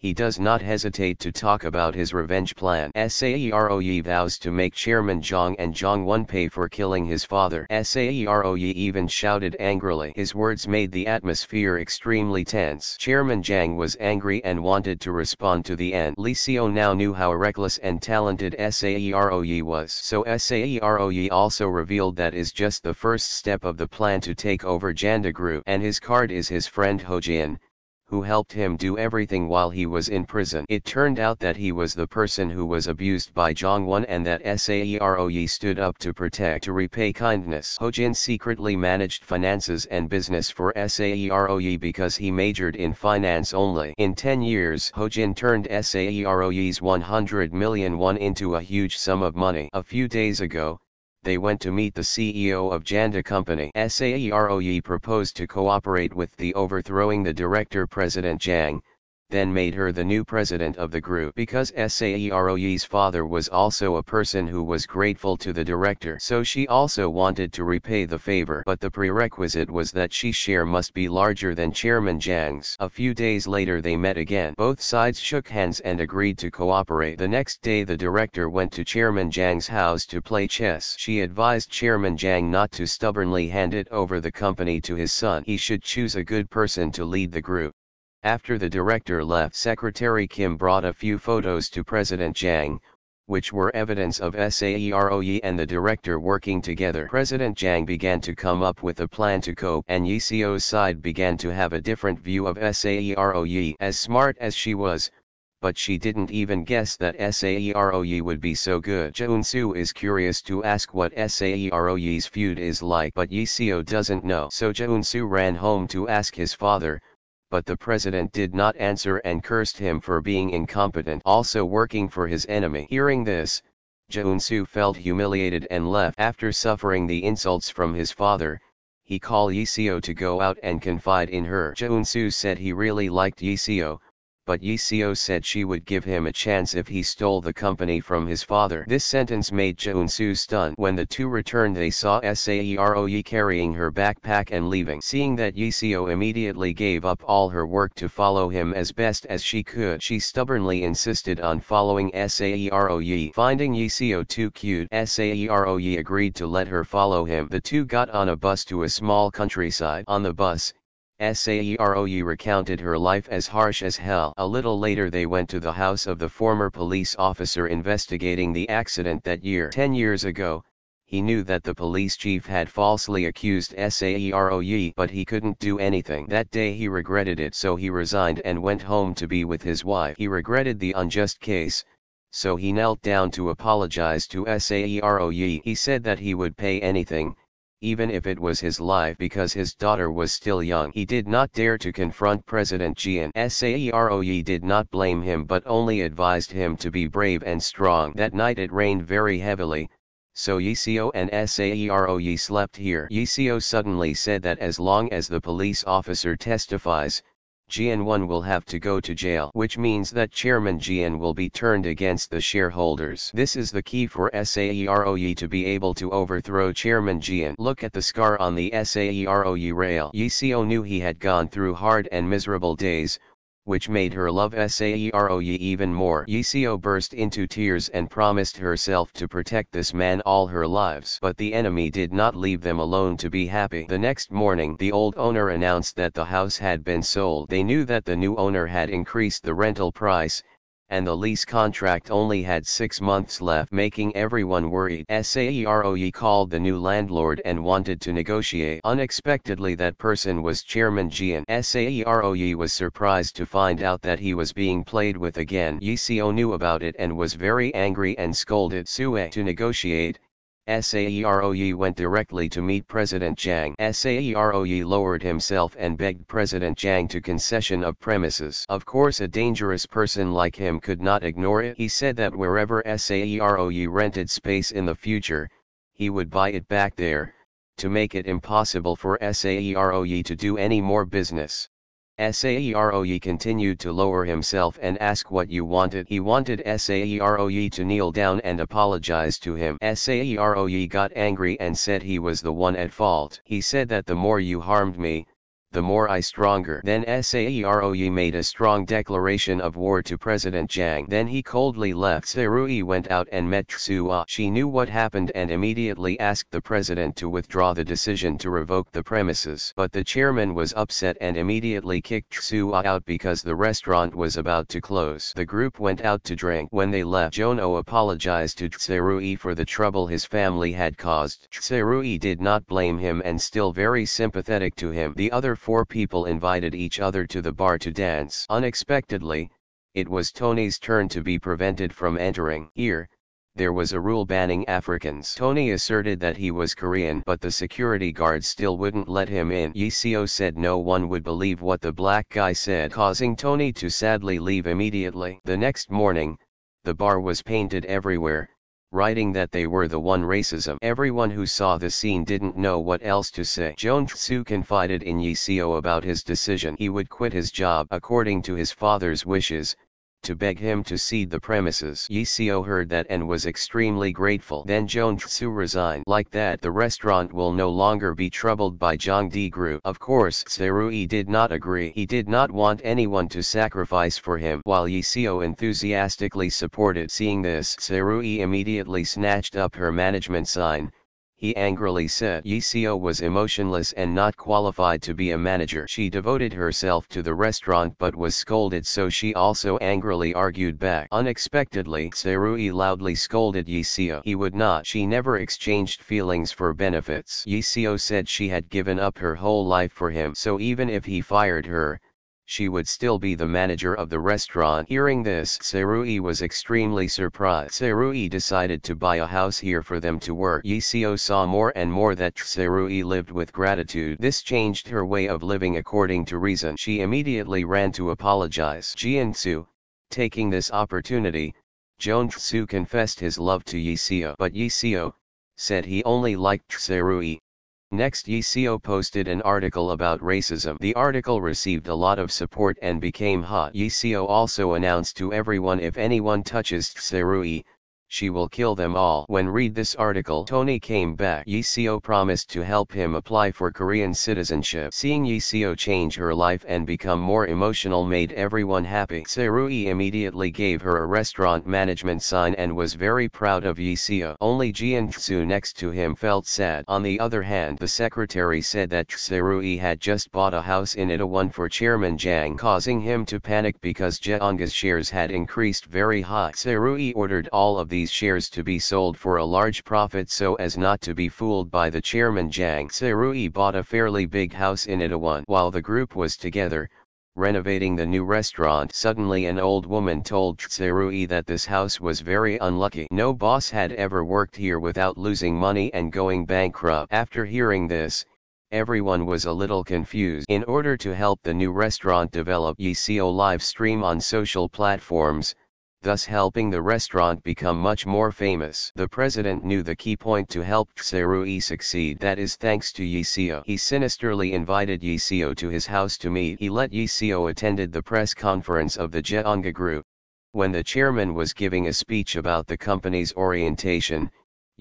He does not hesitate to talk about his revenge plan. Saeroe vows to make Chairman Jong and Jong-won pay for killing his father. Saeroe even shouted angrily. His words made the atmosphere extremely tense. Chairman Jang was angry and wanted to respond to the end. Lee Seo now knew how reckless and talented Saeroe was. So Saeroe also revealed that is just the first step of the plan to take over Janda Group. And his card is his friend Ho Jin, who helped him do everything while he was in prison. It turned out that he was the person who was abused by Jong-won and that Saeroe stood up to protect to repay kindness. Ho-jin secretly managed finances and business for Saeroe because he majored in finance only. In 10 years, Ho-jin turned Saeroe's 100 million won into a huge sum of money. A few days ago, they went to meet the CEO of Janda Company. Saeroe proposed to cooperate with the overthrowing the director President Jang, then made her the new president of the group. Because Saeroe's father was also a person who was grateful to the director, so she also wanted to repay the favor. But the prerequisite was that she's share must be larger than Chairman Jang's. A few days later they met again. Both sides shook hands and agreed to cooperate. The next day the director went to Chairman Jang's house to play chess. She advised Chairman Jang not to stubbornly hand it over the company to his son. He should choose a good person to lead the group. After the director left, Secretary Kim brought a few photos to President Jang, which were evidence of Saeroe and the director working together. President Jang began to come up with a plan to cope, and Lee Seo's side began to have a different view of Saeroe. As smart as she was, but she didn't even guess that Saeroe would be so good. Jeon-soo is curious to ask what Saeroe's feud is like, but Lee Seo doesn't know. So Jeon-soo ran home to ask his father, but the president did not answer and cursed him for being incompetent, also working for his enemy. Hearing this, Jeon-soo felt humiliated and left. After suffering the insults from his father, he called Lee Seo to go out and confide in her. Jeon-soo said he really liked Lee Seo, but Lee Seo said she would give him a chance if he stole the company from his father. This sentence made Jeon-soo stunned. When the two returned they saw Saeroe carrying her backpack and leaving. Seeing that Lee Seo immediately gave up all her work to follow him as best as she could. She stubbornly insisted on following Saeroe. Finding Lee Seo too cute, Saeroe agreed to let her follow him. The two got on a bus to a small countryside. On the bus, Saeroi recounted her life as harsh as hell. A little later they went to the house of the former police officer investigating the accident that year. 10 years ago, he knew that the police chief had falsely accused Saeroi, but he couldn't do anything. That day he regretted it, so he resigned and went home to be with his wife. He regretted the unjust case, so he knelt down to apologize to Saeroi. He said that he would pay anything, even if it was his life, because his daughter was still young. He did not dare to confront President Jian. Saeroi did not blame him but only advised him to be brave and strong. That night it rained very heavily, so Yiseo and Saeroi slept here. Yiseo suddenly said that as long as the police officer testifies, Jian will have to go to jail, which means that Chairman Jian will be turned against the shareholders. This is the key for Saeroi to be able to overthrow Chairman Jian. Look at the scar on the Saeroi rail. Yiseo knew he had gone through hard and miserable days, which made her love Saeroi even more. Yiseo burst into tears and promised herself to protect this man all her lives. But the enemy did not leave them alone to be happy. The next morning the old owner announced that the house had been sold. They knew that the new owner had increased the rental price, and the lease contract only had 6 months left, making everyone worried. Saeroi called the new landlord and wanted to negotiate. Unexpectedly that person was Chairman Jian. Saeroi was surprised to find out that he was being played with again. Yiseo knew about it and was very angry and scolded Sue. To negotiate, Saeroi went directly to meet President Jiang. Saeroi lowered himself and begged President Jiang to concession of premises. Of course a dangerous person like him could not ignore it. He said that wherever Saeroi rented space in the future, he would buy it back there, to make it impossible for Saeroi to do any more business. Saeroi continued to lower himself and ask what you wanted. He wanted Saeroi to kneel down and apologize to him. Saeroi got angry and said he was the one at fault. He said that the more you harmed me, the more I stronger. Then Saeroi made a strong declaration of war to President Jiang. Then he coldly left. Tserui went out and met Tsua. She knew what happened and immediately asked the president to withdraw the decision to revoke the premises. But the chairman was upset and immediately kicked Tsua out because the restaurant was about to close. The group went out to drink. When they left, Jono apologized to Tserui for the trouble his family had caused. Tserui did not blame him and still very sympathetic to him. The other 4 people invited each other to the bar to dance. Unexpectedly, it was Tony's turn to be prevented from entering. Here, there was a rule banning Africans. Tony asserted that he was Korean, but the security guards still wouldn't let him in. Yiseo said no one would believe what the black guy said, causing Tony to sadly leave immediately. The next morning, the bar was painted everywhere, writing that they were the one racism. Everyone who saw the scene didn't know what else to say. Jong-soo confided in Yiseo about his decision. He would quit his job according to his father's wishes, to beg him to cede the premises. Yiseo heard that and was extremely grateful. Then Jong-soo resigned. Like that, the restaurant will no longer be troubled by Jongdi Group. Of course, Tserui did not agree. He did not want anyone to sacrifice for him, while Yiseo enthusiastically supported. Seeing this, Tserui immediately snatched up her management sign. He angrily said Yiseo was emotionless and not qualified to be a manager. She devoted herself to the restaurant but was scolded, so she also angrily argued back. Unexpectedly, Tserui loudly scolded Yiseo. He would not. She never exchanged feelings for benefits. Yiseo said she had given up her whole life for him, so even if he fired her, she would still be the manager of the restaurant. Hearing this, Tserui was extremely surprised. Tserui decided to buy a house here for them to work. Yiseo saw more and more that Tserui lived with gratitude. This changed her way of living according to reason. She immediately ran to apologize. Jian-soo, taking this opportunity, Jong-soo confessed his love to Yiseo. But Yiseo said he only liked Tserui. Next, Yiseo posted an article about racism. The article received a lot of support and became hot. Yiseo also announced to everyone if anyone touches Tserui, she will kill them all. When read this article, Tony came back. Yi Seo promised to help him apply for Korean citizenship. Seeing Yi Seo change her life and become more emotional made everyone happy. Serui immediately gave her a restaurant management sign and was very proud of Yi Seo. Only Jian-su next to him felt sad. On the other hand, the secretary said that Serui had just bought a house in Itaewon for Chairman Jang, causing him to panic because Jeonga's shares had increased very high. Serui ordered all of these shares to be sold for a large profit so as not to be fooled by the Chairman Jang. Serui bought a fairly big house in Itaewon. While the group was together, renovating the new restaurant, suddenly an old woman told Serui that this house was very unlucky. No boss had ever worked here without losing money and going bankrupt. After hearing this, everyone was a little confused. In order to help the new restaurant develop, Yi Seo live stream on social platforms, thus helping the restaurant become much more famous. The president knew the key point to help Serui succeed, that is thanks to Yi Seo. He sinisterly invited Yi Seo to his house to meet. He let Yi Seo attended the press conference of the Jeonga Group. When the chairman was giving a speech about the company's orientation,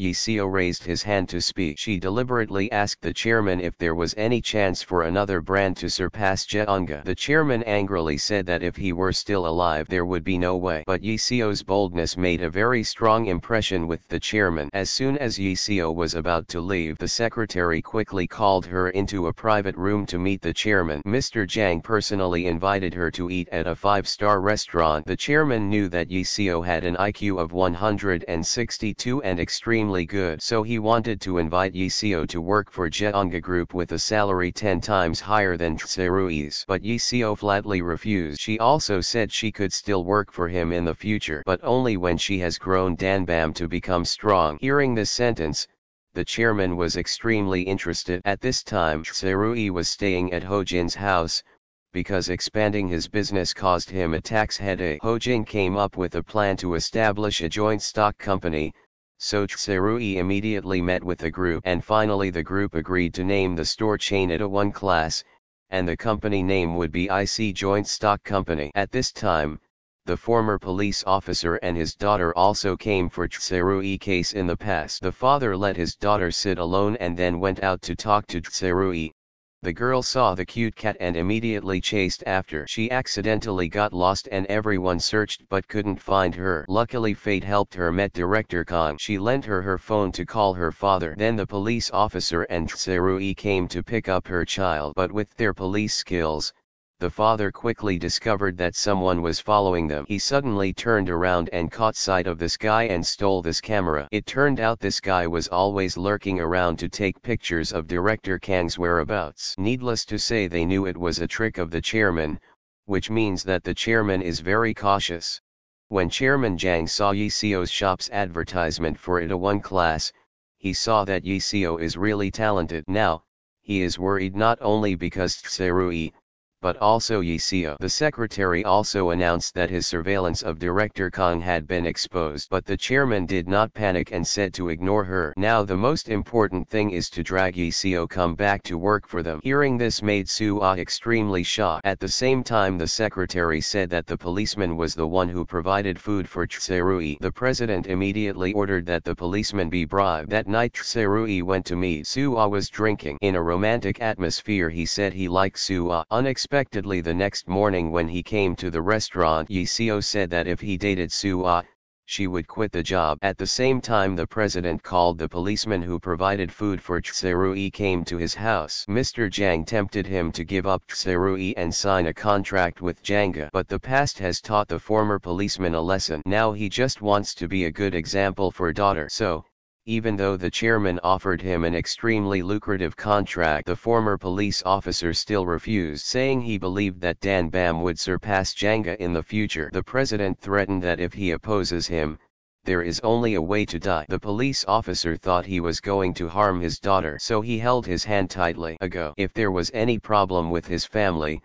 Yi Seo raised his hand to speak. She deliberately asked the chairman if there was any chance for another brand to surpass Jeonga. The chairman angrily said that if he were still alive there would be no way. But Yi Seo's boldness made a very strong impression with the chairman. As soon as Yi Seo was about to leave, the secretary quickly called her into a private room to meet the chairman. Mr. Jang personally invited her to eat at a 5-star restaurant. The chairman knew that Yi Seo had an IQ of 162 and extremely good, so he wanted to invite Yi Seo to work for Jeonga Group with a salary 10 times higher than Serui's. But Yi Seo flatly refused. She also said she could still work for him in the future, but only when she has grown Danbam to become strong. Hearing this sentence, the chairman was extremely interested. At this time, Serui was staying at Hojin's house, because expanding his business caused him a tax headache. Hojin came up with a plan to establish a joint stock company, so Serui immediately met with the group, and finally the group agreed to name the store chain Itaewon Class, and the company name would be IC Joint Stock Company. At this time, the former police officer and his daughter also came for Serui case in the past. The father let his daughter sit alone and then went out to talk to Serui. The girl saw the cute cat and immediately chased after. She accidentally got lost and everyone searched but couldn't find her. Luckily fate helped her met Director Kang. She lent her phone to call her father. Then the police officer and Serui came to pick up her child. But with their police skills, the father quickly discovered that someone was following them. He suddenly turned around and caught sight of this guy and stole this camera. It turned out this guy was always lurking around to take pictures of Director Kang's whereabouts. Needless to say, they knew it was a trick of the chairman, which means that the chairman is very cautious. When Chairman Jang saw Yi Seo's shop's advertisement for Itaewon Class, he saw that Yi Seo is really talented. Now, he is worried not only because Serui, but also Yi Seo. The secretary also announced that his surveillance of Director Kang had been exposed, but the chairman did not panic and said to ignore her. Now the most important thing is to drag Yi Seo come back to work for them. Hearing this made Soo-ah extremely shocked. At the same time the secretary said that the policeman was the one who provided food for Serui. The president immediately ordered that the policeman be bribed. That night Serui went to meet. Soo-ah was drinking. In a romantic atmosphere he said he liked Soo-ah. Unexpectedly the next morning when he came to the restaurant, Yi Seo said that if he dated Soo-ah, she would quit the job. At the same time the president called the policeman who provided food for Serui came to his house. Mr. Jang tempted him to give up Serui and sign a contract with Janga, but the past has taught the former policeman a lesson. Now he just wants to be a good example for daughter. So, even though the chairman offered him an extremely lucrative contract, the former police officer still refused, saying he believed that Dan Bam would surpass Janga in the future. The president threatened that if he opposes him, there is only a way to die. The police officer thought he was going to harm his daughter, so he held his hand tightly. If there was any problem with his family,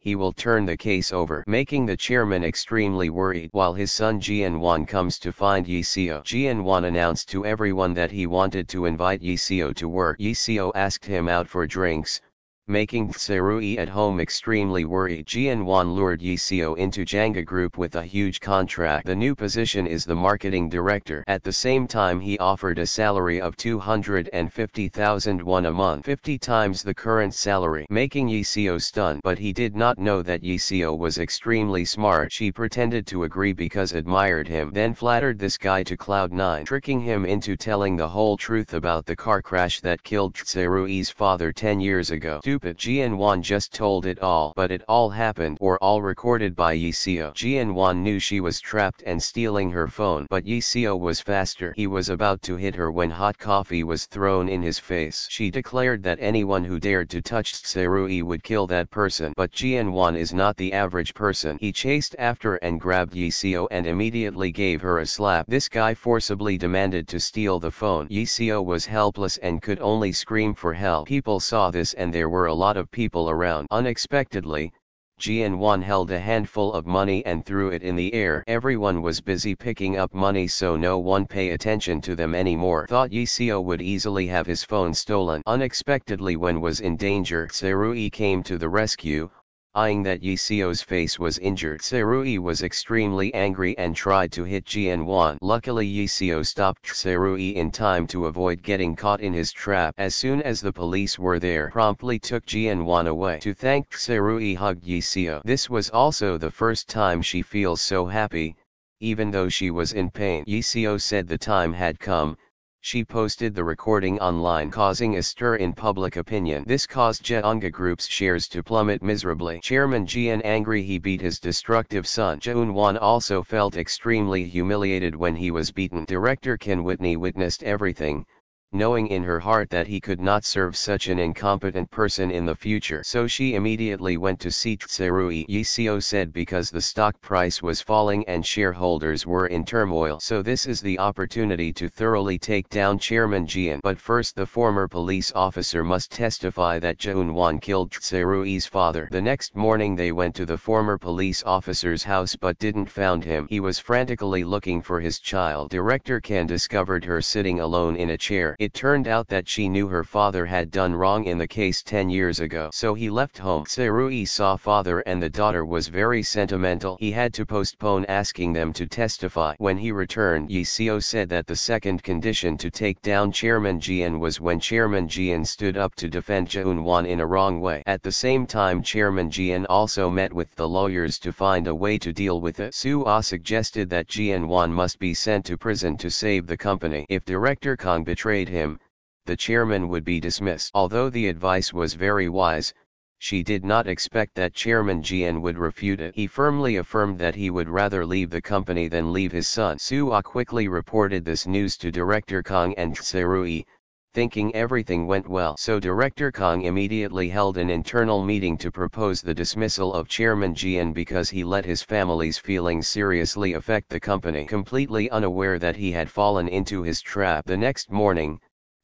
he will turn the case over, making the chairman extremely worried. While his son Jian-wan comes to find Yi Seo, Jian-wan announced to everyone that he wanted to invite Yi Seo to work. Yi Seo asked him out for drinks, making Tserui at home extremely worried. Jianwan lured Yiseo into Jenga Group with a huge contract. The new position is the marketing director. At the same time he offered a salary of 250,000 won a month, 50 times the current salary, making Yiseo stunned. But he did not know that Yiseo was extremely smart. She pretended to agree because admired him, then flattered this guy to Cloud9, tricking him into telling the whole truth about the car crash that killed Tserui's father 10 years ago. Stupid. Jianwan just told it all, but it all happened or all recorded by Yiseo. Jianwan knew she was trapped and stealing her phone, but Yiseo was faster. He was about to hit her when hot coffee was thrown in his face. She declared that anyone who dared to touch Tserui would kill that person, but Jianwan is not the average person. He chased after and grabbed Yiseo and immediately gave her a slap. This guy forcibly demanded to steal the phone. Yiseo was helpless and could only scream for help. People saw this and there were a lot of people around. Unexpectedly, Jianwan held a handful of money and threw it in the air. Everyone was busy picking up money so no one pay attention to them anymore. Thought Yiseo would easily have his phone stolen. Unexpectedly, when was in danger, Tserui came to the rescue. Eyeing that Yiseo's face was injured, Tserui was extremely angry and tried to hit Jianwan. Luckily Yiseo stopped Tserui in time to avoid getting caught in his trap. As soon as the police were there, promptly took Jianwan away. To thank Tserui hugged Yiseo. This was also the first time she feels so happy, even though she was in pain. Yiseo said the time had come. She posted the recording online, causing a stir in public opinion. This caused Jeonga Group's shares to plummet miserably. Chairman Jian angry he beat his destructive son. Jeonwan also felt extremely humiliated when he was beaten. Director Kim Whitney witnessed everything, knowing in her heart that he could not serve such an incompetent person in the future. So she immediately went to see Tserui. Yiseo said because the stock price was falling and shareholders were in turmoil. So this is the opportunity to thoroughly take down Chairman Jian. But first the former police officer must testify that Jeonwan killed Tserui's father. The next morning they went to the former police officer's house but didn't found him. He was frantically looking for his child. Director Ken discovered her sitting alone in a chair. It turned out that she knew her father had done wrong in the case 10 years ago. So he left home. Tserui saw father and the daughter was very sentimental. He had to postpone asking them to testify. When he returned, Yiseo said that the second condition to take down Chairman Jian was when Chairman Jian stood up to defend Jeonwan in a wrong way. At the same time Chairman Jian also met with the lawyers to find a way to deal with it. Suo suggested that Jeonwan must be sent to prison to save the company. If Director Kong betrayed him, the chairman would be dismissed. Although the advice was very wise, she did not expect that Chairman Jian would refute it. He firmly affirmed that he would rather leave the company than leave his son. Suo quickly reported this news to Director Kong and Tserui, thinking everything went well. So Director Kong immediately held an internal meeting to propose the dismissal of Chairman Jian because he let his family's feelings seriously affect the company. Completely unaware that he had fallen into his trap. The next morning,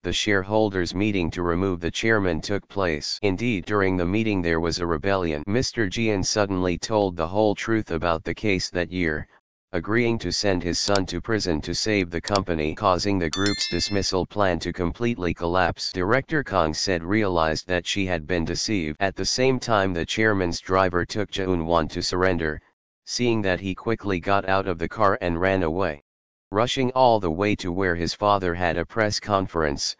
the shareholders' meeting to remove the chairman took place. Indeed, during the meeting there was a rebellion. Mr. Jian suddenly told the whole truth about the case that year, agreeing to send his son to prison to save the company, causing the group's dismissal plan to completely collapse. Director Kong said realized that she had been deceived. At the same time the chairman's driver took Jeonwan to surrender, seeing that he quickly got out of the car and ran away. Rushing all the way to where his father had a press conference,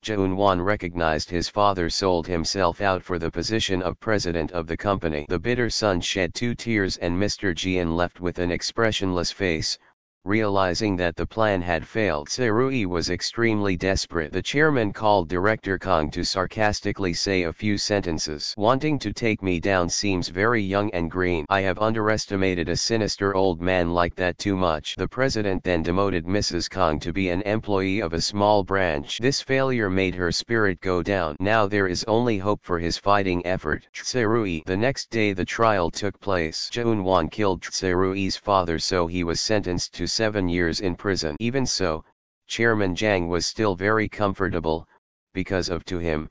Jeonwan recognized his father sold himself out for the position of president of the company. The bitter son shed 2 tears and Mr. Jian left with an expressionless face, realizing that the plan had failed. Tserui was extremely desperate. The chairman called Director Kong to sarcastically say a few sentences. Wanting to take me down seems very young and green. I have underestimated a sinister old man like that too much. The president then demoted Mrs. Kong to be an employee of a small branch. This failure made her spirit go down. Now there is only hope for his fighting effort. Tserui. The next day the trial took place. Jeonwan killed Tserui's father, so he was sentenced to 7 years in prison. Even so, Chairman Jiang was still very comfortable, because to him,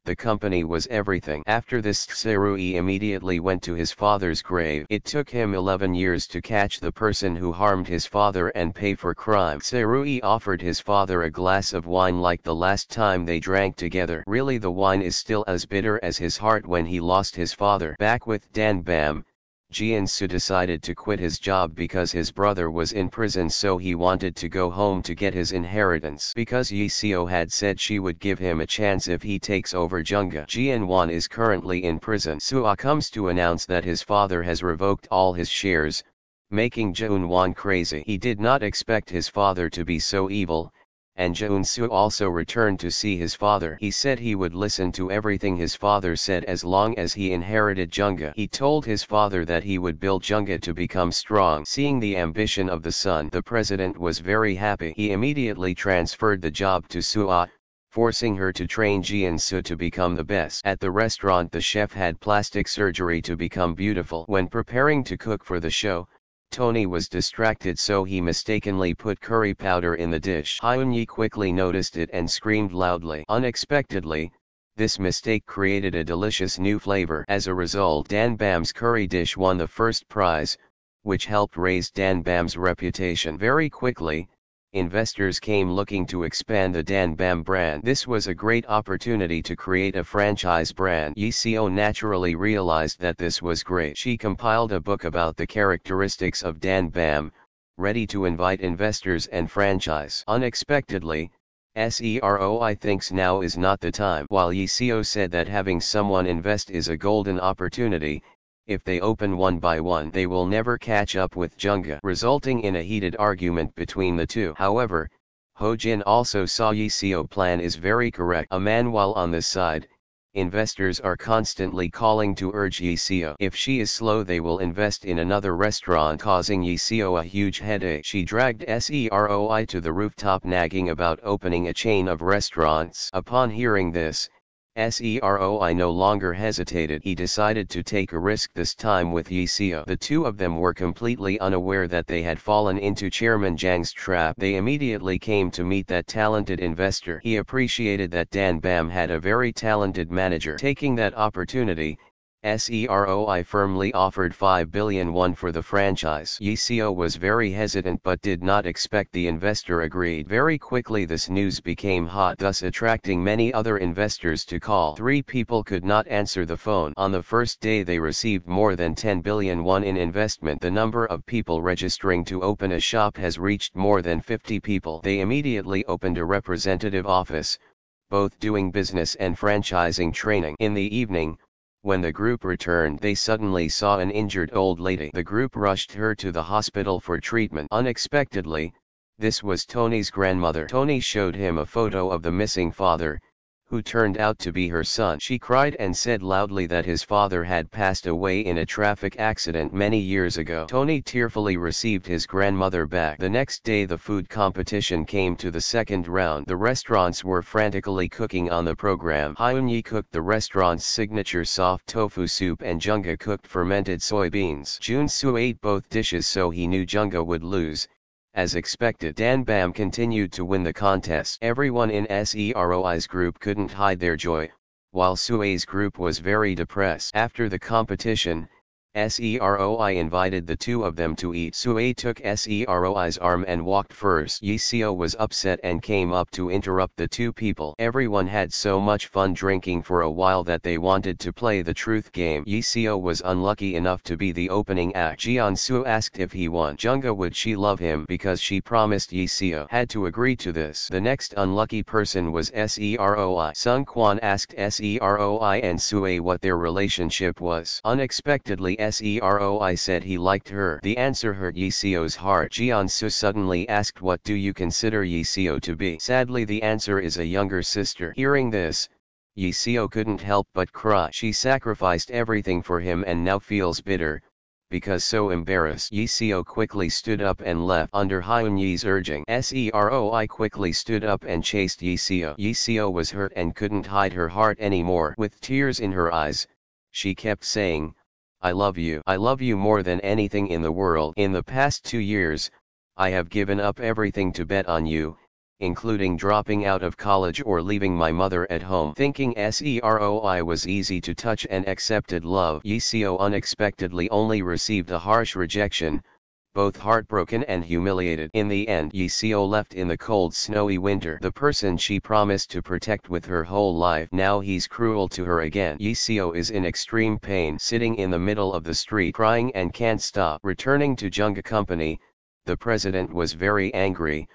The company was everything. After this, Tsurui immediately went to his father's grave. It took him 11 years to catch the person who harmed his father and pay for crime. Tsurui offered his father a glass of wine like the last time they drank together. Really, the wine is still as bitter as his heart when he lost his father. Back with Danbam, Jian-soo decided to quit his job because his brother was in prison, so he wanted to go home to get his inheritance. Because Yi-seo had said she would give him a chance if he takes over Junga. Jian-won is currently in prison. Soo-ah comes to announce that his father has revoked all his shares, making Jeon-won crazy. He did not expect his father to be so evil, and Jeon-soo also returned to see his father. He said he would listen to everything his father said as long as he inherited Junga. He told his father that he would build Junga to become strong. Seeing the ambition of the son, the president was very happy. He immediately transferred the job to Soo-ah, forcing her to train Jian-soo to become the best. At the restaurant, the chef had plastic surgery to become beautiful. When preparing to cook for the show, Tony was distracted, so he mistakenly put curry powder in the dish. Hyun-yi quickly noticed it and screamed loudly. Unexpectedly, this mistake created a delicious new flavor. As a result, Danbam's curry dish won the first prize, which helped raise Danbam's reputation. Very quickly, investors came looking to expand the Danbam brand. This was a great opportunity to create a franchise brand. Yi-seo naturally realized that this was great. She compiled a book about the characteristics of Danbam, ready to invite investors and franchise. Unexpectedly, SEROI thinks now is not the time. While Yi-seo said that having someone invest is a golden opportunity, if they open one by one they will never catch up with Junga, resulting in a heated argument between the two. However, Ho-jin also saw Yi-seo plan is very correct. A man while on this side, investors are constantly calling to urge Yi-seo. If she is slow they will invest in another restaurant, causing Yi-seo a huge headache. She dragged SEROI to the rooftop nagging about opening a chain of restaurants. Upon hearing this, SEROI no longer hesitated. He decided to take a risk this time with Yi-seo. The two of them were completely unaware that they had fallen into Chairman Jang's trap. They immediately came to meet that talented investor. He appreciated that Danbam had a very talented manager. Taking that opportunity, SEROI firmly offered 5 billion won for the franchise. Yi-seo was very hesitant but did not expect the investor agreed. Very quickly this news became hot, thus attracting many other investors to call. 3 people could not answer the phone. On the first day they received more than 10 billion won in investment. The number of people registering to open a shop has reached more than 50 people. They immediately opened a representative office, both doing business and franchising training. In the evening, when the group returned, they suddenly saw an injured old lady. The group rushed her to the hospital for treatment. Unexpectedly, this was Tony's grandmother. Tony showed him a photo of the missing father, who turned out to be her son. She cried and said loudly that his father had passed away in a traffic accident many years ago. Tony tearfully received his grandmother back. The next day the food competition came to the second round. The restaurants were frantically cooking on the program. Hyun-yi cooked the restaurant's signature soft tofu soup and Junga cooked fermented soybeans. Jun-soo ate both dishes, so he knew Junga would lose. As expected, Danbam continued to win the contest. Everyone in SEROI's group couldn't hide their joy, while Sue's group was very depressed. After the competition, SEROI invited the two of them to eat. Sue took SEROI's arm and walked first. Yi-seo was upset and came up to interrupt the two people. Everyone had so much fun drinking for a while that they wanted to play the truth game. Yi-seo was unlucky enough to be the opening act. Jeon-soo asked if he won Junga would she love him, because she promised Yi-seo had to agree to this. The next unlucky person was SEROI. Sung-kwan asked SEROI and Sue what their relationship was. Unexpectedly, SEROI said he liked her. The answer hurt Yi-seo's heart. Jeon-soo suddenly asked, what do you consider Yi-seo to be? Sadly, the answer is a younger sister. Hearing this, Yi-seo couldn't help but cry. She sacrificed everything for him and now feels bitter, because so embarrassed. Yi-seo quickly stood up and left. Under Hyun-yi's urging, SEROI quickly stood up and chased Yi-seo. Yi-seo was hurt and couldn't hide her heart anymore. With tears in her eyes, she kept saying, I love you more than anything in the world. In the past 2 years, I have given up everything to bet on you, including dropping out of college or leaving my mother at home. Thinking SEROI was easy to touch and accepted love, Yiseo unexpectedly only received a harsh rejection, both heartbroken and humiliated. In the end, Yiseo left in the cold snowy winter. The person she promised to protect with her whole life, now he's cruel to her again. Yiseo is in extreme pain, sitting in the middle of the street crying and can't stop. Returning to Junga Company, the president was very angry,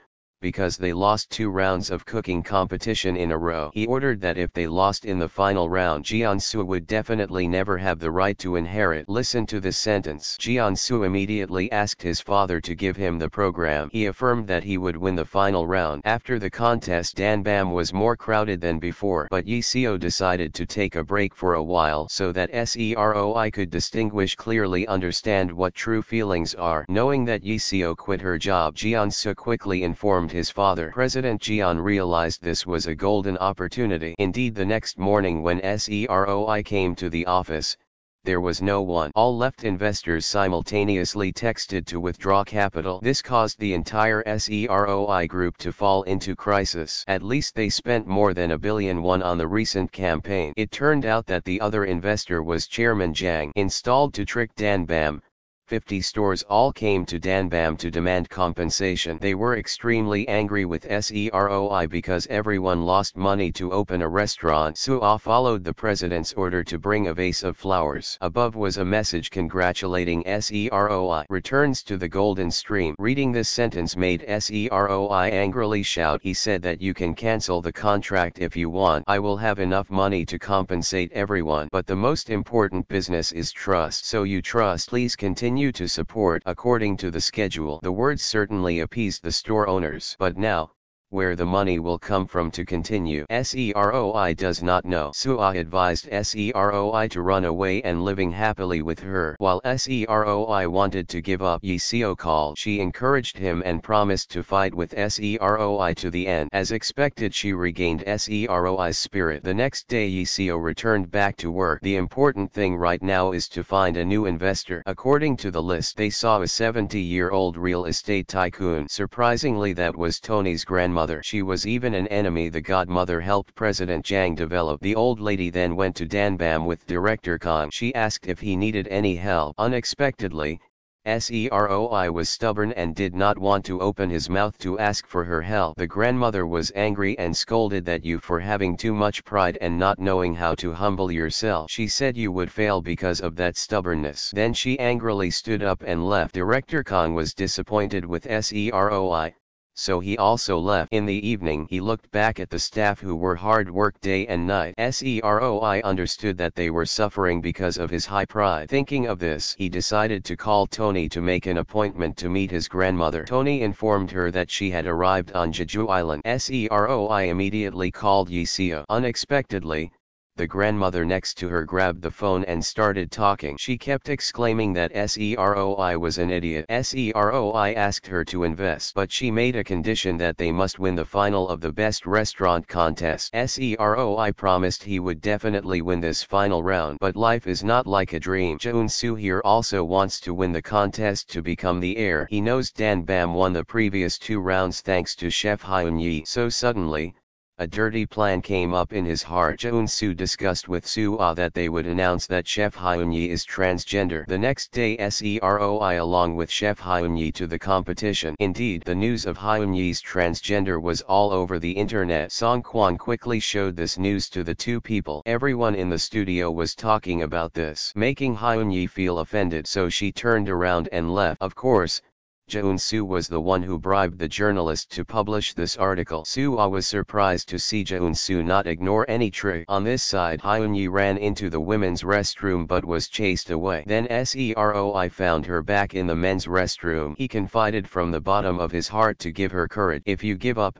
because they lost 2 rounds of cooking competition in a row. He ordered that if they lost in the final round, Jeonsu would definitely never have the right to inherit. Listen to this sentence. Jeonsu immediately asked his father to give him the program. He affirmed that he would win the final round. After the contest, Danbam was more crowded than before, but Yiseo decided to take a break for a while so that SEROI could distinguish clearly understand what true feelings are. Knowing that Yiseo quit her job, Jeonsu quickly informed his father. President Jeon realized this was a golden opportunity. Indeed, the next morning when SEROI came to the office, there was no one. All left investors simultaneously texted to withdraw capital. This caused the entire SEROI group to fall into crisis. At least they spent more than 1 billion won on the recent campaign. It turned out that the other investor was Chairman Jang, installed to trick Danbam. 50 stores all came to Danbam to demand compensation. They were extremely angry with SEROI because everyone lost money to open a restaurant. Suah followed the president's order to bring a vase of flowers. Above was a message congratulating SEROI. Returns to the golden stream. Reading this sentence made SEROI angrily shout. He said that you can cancel the contract if you want. I will have enough money to compensate everyone. But the most important business is trust. So you trust. Please continue to support according to the schedule. The words certainly appeased the store owners. But now, where the money will come from to continue, SEROI does not know. Suah advised SEROI to run away and living happily with her. While SEROI wanted to give up, Yiseo called. She encouraged him and promised to fight with SEROI to the end. As expected, she regained SEROI's spirit. The next day, Yiseo returned back to work. The important thing right now is to find a new investor. According to the list, they saw a 70-year-old real estate tycoon. Surprisingly, that was Tony's grandmother. She was even an enemy the godmother helped President Jang develop. The old lady then went to Danbam with Director Kang. She asked if he needed any help. Unexpectedly, SEROI was stubborn and did not want to open his mouth to ask for her help. The grandmother was angry and scolded at you for having too much pride and not knowing how to humble yourself. She said you would fail because of that stubbornness. Then she angrily stood up and left. Director Kang was disappointed with SEROI, so he also left. In the evening, he looked back at the staff who were hard work day and night. SEROI understood that they were suffering because of his high pride. Thinking of this, he decided to call Tony to make an appointment to meet his grandmother. Tony informed her that she had arrived on Jeju Island. SEROI immediately called Yiseo. Unexpectedly, the grandmother next to her grabbed the phone and started talking. She kept exclaiming that SEROI was an idiot. SEROI asked her to invest, but she made a condition that they must win the final of the best restaurant contest. SEROI promised he would definitely win this final round, but life is not like a dream. Jeonsu here also wants to win the contest to become the heir. He knows Danbam won the previous 2 rounds thanks to Chef Hyun-yi. So suddenly, a dirty plan came up in his heart. Jeonsu discussed with Suah that they would announce that Chef Hyun-yi is transgender. The next day, SEROI along with Chef Hyun-yi to the competition. Indeed, the news of Hyun-yi's transgender was all over the internet. Song Kwan quickly showed this news to the 2 people. Everyone in the studio was talking about this, making Hyun-yi feel offended, so she turned around and left. Of course, Jeonsu was the one who bribed the journalist to publish this article. Suah was surprised to see Jeonsu not ignore any trick. On this side, Hyun-yi ran into the women's restroom but was chased away. Then SEROI found her back in the men's restroom. He confided from the bottom of his heart to give her courage. If you give up,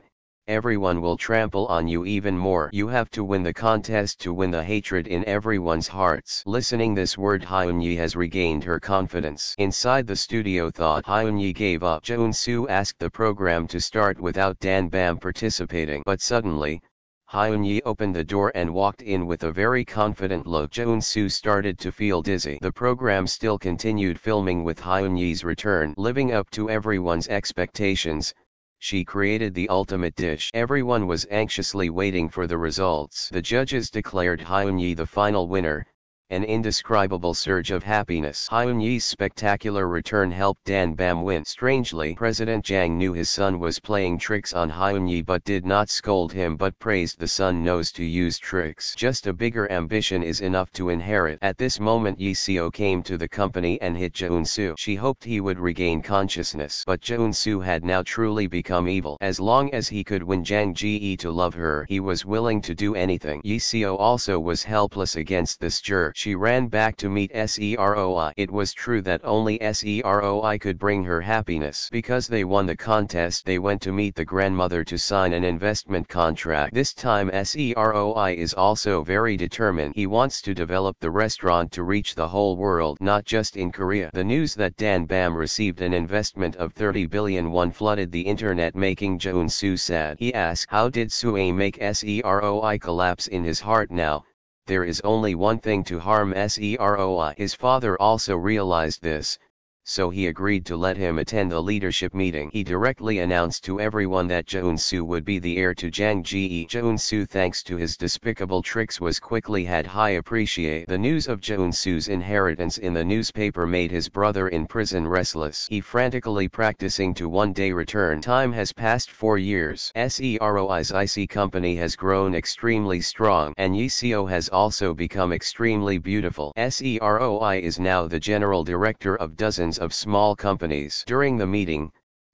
everyone will trample on you even more. You have to win the contest to win the hatred in everyone's hearts. Listening this word, Hyun-yi has regained her confidence. Inside the studio thought Hyun-yi gave up. Jeonsu asked the program to start without Danbam participating. But suddenly, Hyun-yi opened the door and walked in with a very confident look. Jeonsu started to feel dizzy. The program still continued filming with Hyun-yi's return. Living up to everyone's expectations, She created the ultimate dish. Everyone was anxiously waiting for the results. The judges declared Hyun-yi the final winner. An indescribable surge of happiness. Hyun-yi's spectacular return helped Dan Bam win. Strangely, President Jang knew his son was playing tricks on Hyun-yi but did not scold him but praised the son knows to use tricks. Just a bigger ambition is enough to inherit. At this moment Yi Seo came to the company and hit Jeon-soo. She hoped he would regain consciousness. But Jeon-soo had now truly become evil. As long as he could win Jang Ji-e to love her, he was willing to do anything. Yi Seo also was helpless against this jerk. She ran back to meet Seroi. It was true that only Seroi could bring her happiness. Because they won the contest, they went to meet the grandmother to sign an investment contract. This time Seroi is also very determined. He wants to develop the restaurant to reach the whole world, not just in Korea. The news that Dan Bam received an investment of 30 billion won flooded the internet, making Jeon-soo sad. He asked, how did Sue make Seroi collapse in his heart now? There is only one thing to harm Seroi. His father also realized this, so he agreed to let him attend the leadership meeting. He directly announced to everyone that Jeon-soo would be the heir to Jang Ji-e. Jeon-soo, thanks to his despicable tricks, was quickly had high appreciate. The news of Jeon-soo's inheritance in the newspaper made his brother in prison restless. He frantically practicing to one day return. Time has passed 4 years. Seroi's IC company has grown extremely strong, and Yi Seo has also become extremely beautiful. Seroi is now the general director of dozens of small companies. During the meeting,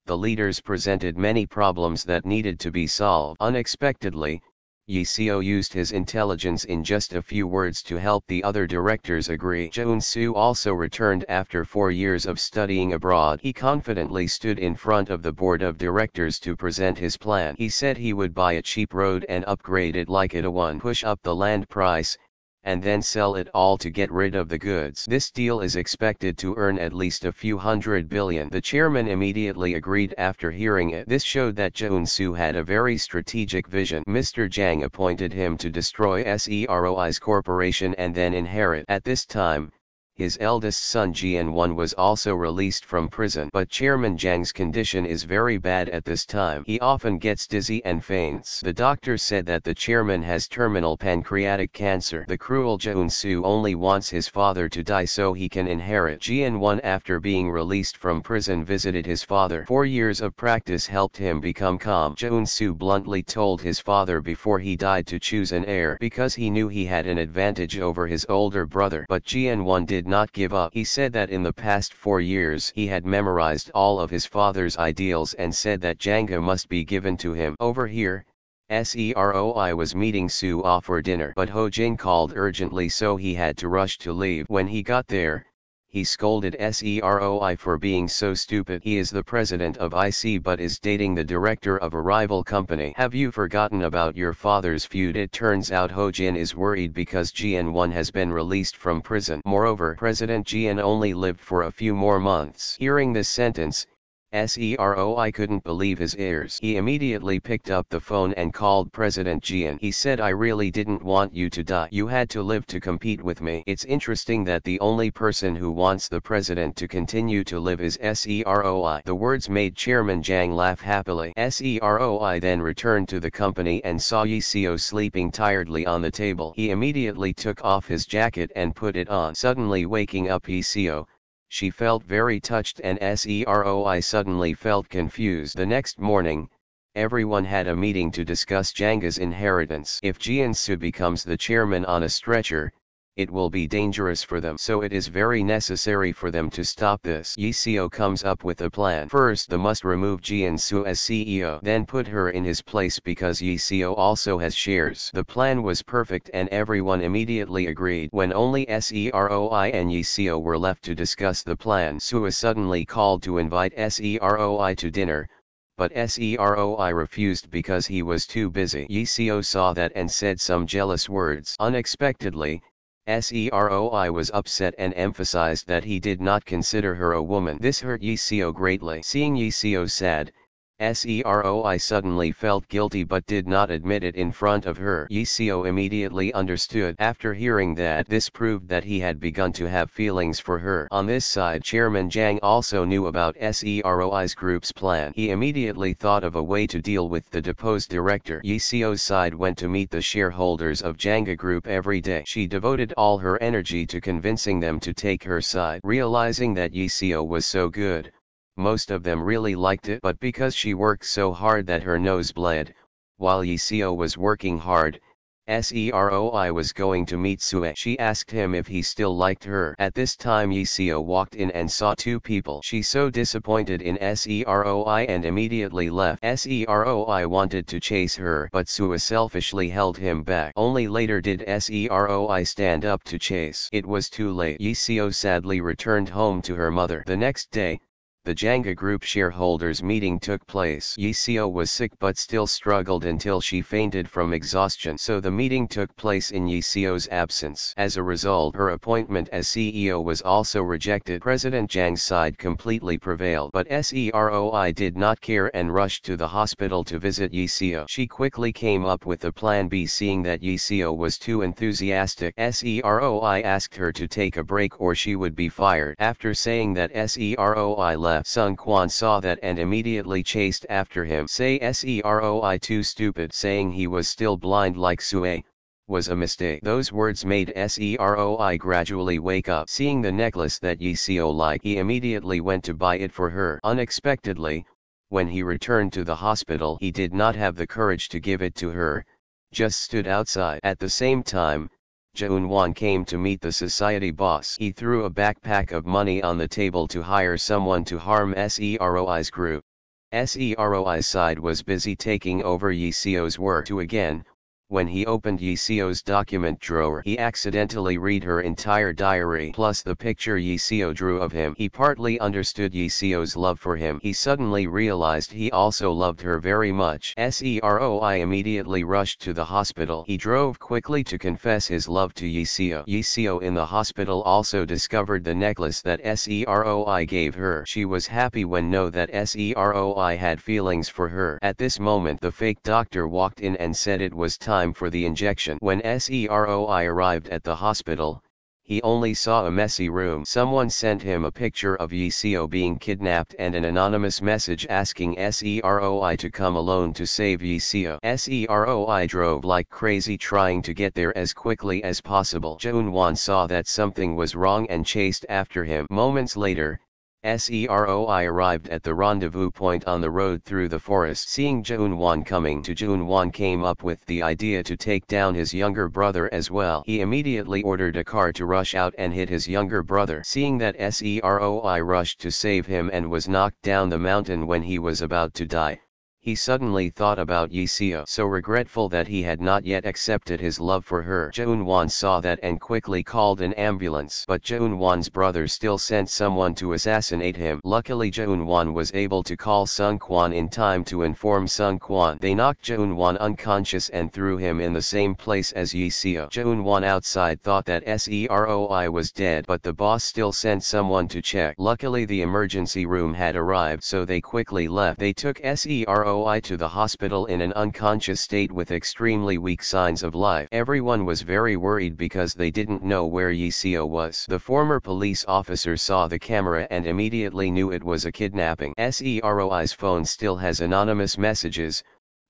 the leaders presented many problems that needed to be solved. Unexpectedly, Yi Seo used his intelligence in just a few words to help the other directors agree. Jeon-soo also returned after 4 years of studying abroad. He confidently stood in front of the board of directors to present his plan. He said he would buy a cheap road and upgrade it like it a one, push up the land price, and then sell it all to get rid of the goods. This deal is expected to earn at least a few hundred billion. The chairman immediately agreed after hearing it. This showed that Jeon-soo had a very strategic vision. Mr. Jang appointed him to destroy Seroi's corporation and then inherit. At this time, his eldest son Jeon-won was also released from prison. But Chairman Jang's condition is very bad at this time. He often gets dizzy and faints. The doctor said that the chairman has terminal pancreatic cancer. The cruel Jeon-soo only wants his father to die so he can inherit. Jeon-won, after being released from prison, visited his father. 4 years of practice helped him become calm. Jeon-soo bluntly told his father before he died to choose an heir because he knew he had an advantage over his older brother. But Jeon-won did not give up. He said that in the past 4 years he had memorized all of his father's ideals and said that Janga must be given to him. Over here, Seroi was meeting Soo for dinner, but Ho Jin called urgently so he had to rush to leave. When he got there, he scolded Seroi for being so stupid. He is the president of IC but is dating the director of a rival company. Have you forgotten about your father's feud? It turns out Ho Jin is worried because Jeon-won has been released from prison. Moreover, President Jeon only lived for a few more months. Hearing this sentence, Seroi couldn't believe his ears. He immediately picked up the phone and called President Jeon. He said, I really didn't want you to die. You had to live to compete with me. It's interesting that the only person who wants the president to continue to live is Seroi. The words made Chairman Jang laugh happily. Seroi then returned to the company and saw Yi Seo sleeping tiredly on the table. He immediately took off his jacket and put it on. Suddenly waking up Yi Seo, she felt very touched and Seroi suddenly felt confused. The next morning, everyone had a meeting to discuss Janga's inheritance. If Jeon-soo becomes the chairman on a stretcher, it will be dangerous for them. So it is very necessary for them to stop this. Yi Seo comes up with a plan. First, they must remove Jeon-soo as CEO. Then put her in his place because Yi Seo also has shares. The plan was perfect and everyone immediately agreed. When only Seroi and Yi Seo were left to discuss the plan, Soo suddenly called to invite Seroi to dinner. But Seroi refused because he was too busy. Yi Seo saw that and said some jealous words. Unexpectedly, Seroi was upset and emphasized that he did not consider her a woman. This hurt Yi Seo greatly. Seeing Yi Seo sad, Seroi suddenly felt guilty but did not admit it in front of her. Yiseo immediately understood. After hearing that, this proved that he had begun to have feelings for her. On this side, Chairman Jang also knew about Seroi's group's plan. He immediately thought of a way to deal with the deposed director. Yiseo's side went to meet the shareholders of Janga Group every day. She devoted all her energy to convincing them to take her side. Realizing that Yiseo was so good, most of them really liked it, but because she worked so hard that her nose bled, while Yiseo was working hard, Seroi was going to meet Sue. She asked him if he still liked her. At this time Yiseo walked in and saw two people. She so disappointed in Seroi and immediately left. Seroi wanted to chase her, but Sue selfishly held him back. Only later did Seroi stand up to chase. It was too late. Yiseo sadly returned home to her mother. The next day, the Janga Group shareholders meeting took place. Yiseo was sick but still struggled until she fainted from exhaustion. So the meeting took place in Yiseo's absence. As a result, her appointment as CEO was also rejected. President Jang's side completely prevailed. But Seroi did not care and rushed to the hospital to visit Yiseo. She quickly came up with a plan B, seeing that Yiseo was too enthusiastic. Seroi asked her to take a break or she would be fired. After saying that, Seroi left. Sun Quan saw that and immediately chased after him. Say Seroi too stupid, saying he was still blind like Sue was a mistake. Those words made Seroi gradually wake up. Seeing the necklace that Yiseo liked, he immediately went to buy it for her. Unexpectedly, when he returned to the hospital, he did not have the courage to give it to her, just stood outside. At the same time, Jeun-won came to meet the society boss. He threw a backpack of money on the table to hire someone to harm Seroi's group. Seroi's side was busy taking over Yiseo's work too again. When he opened Yiseo's document drawer, he accidentally read her entire diary plus the picture Yiseo drew of him. He partly understood Yiseo's love for him. He suddenly realized he also loved her very much. Seroi immediately rushed to the hospital. He drove quickly to confess his love to Yiseo. Yiseo in the hospital also discovered the necklace that Seroi gave her. She was happy when know that Seroi had feelings for her. At this moment the fake doctor walked in and said it was time for the injection. When Seroi arrived at the hospital, he only saw a messy room. Someone sent him a picture of Yiseo being kidnapped and an anonymous message asking Seroi to come alone to save Yiseo. Seroi drove like crazy trying to get there as quickly as possible. Jeun-won saw that something was wrong and chased after him. Moments later, Seroi arrived at the rendezvous point on the road through the forest. Seeing Jeun-won coming, Jeun-won came up with the idea to take down his younger brother as well. He immediately ordered a car to rush out and hit his younger brother. Seeing that Seroi rushed to save him and was knocked down the mountain when he was about to die, he suddenly thought about Yiseo. So regretful that he had not yet accepted his love for her. Jeun-won saw that and quickly called an ambulance. But Jeun-won's brother still sent someone to assassinate him. Luckily Jeun-won was able to call Sun Quan in time to inform Sun Quan. They knocked Jeun-won unconscious and threw him in the same place as Yiseo. Jeun-won outside thought that Seroi was dead, but the boss still sent someone to check. Luckily the emergency room had arrived, so they quickly left. They took Seroi to the hospital in an unconscious state with extremely weak signs of life. Everyone was very worried because they didn't know where Yiseo was. The former police officer saw the camera and immediately knew it was a kidnapping. Seroi's phone still has anonymous messages,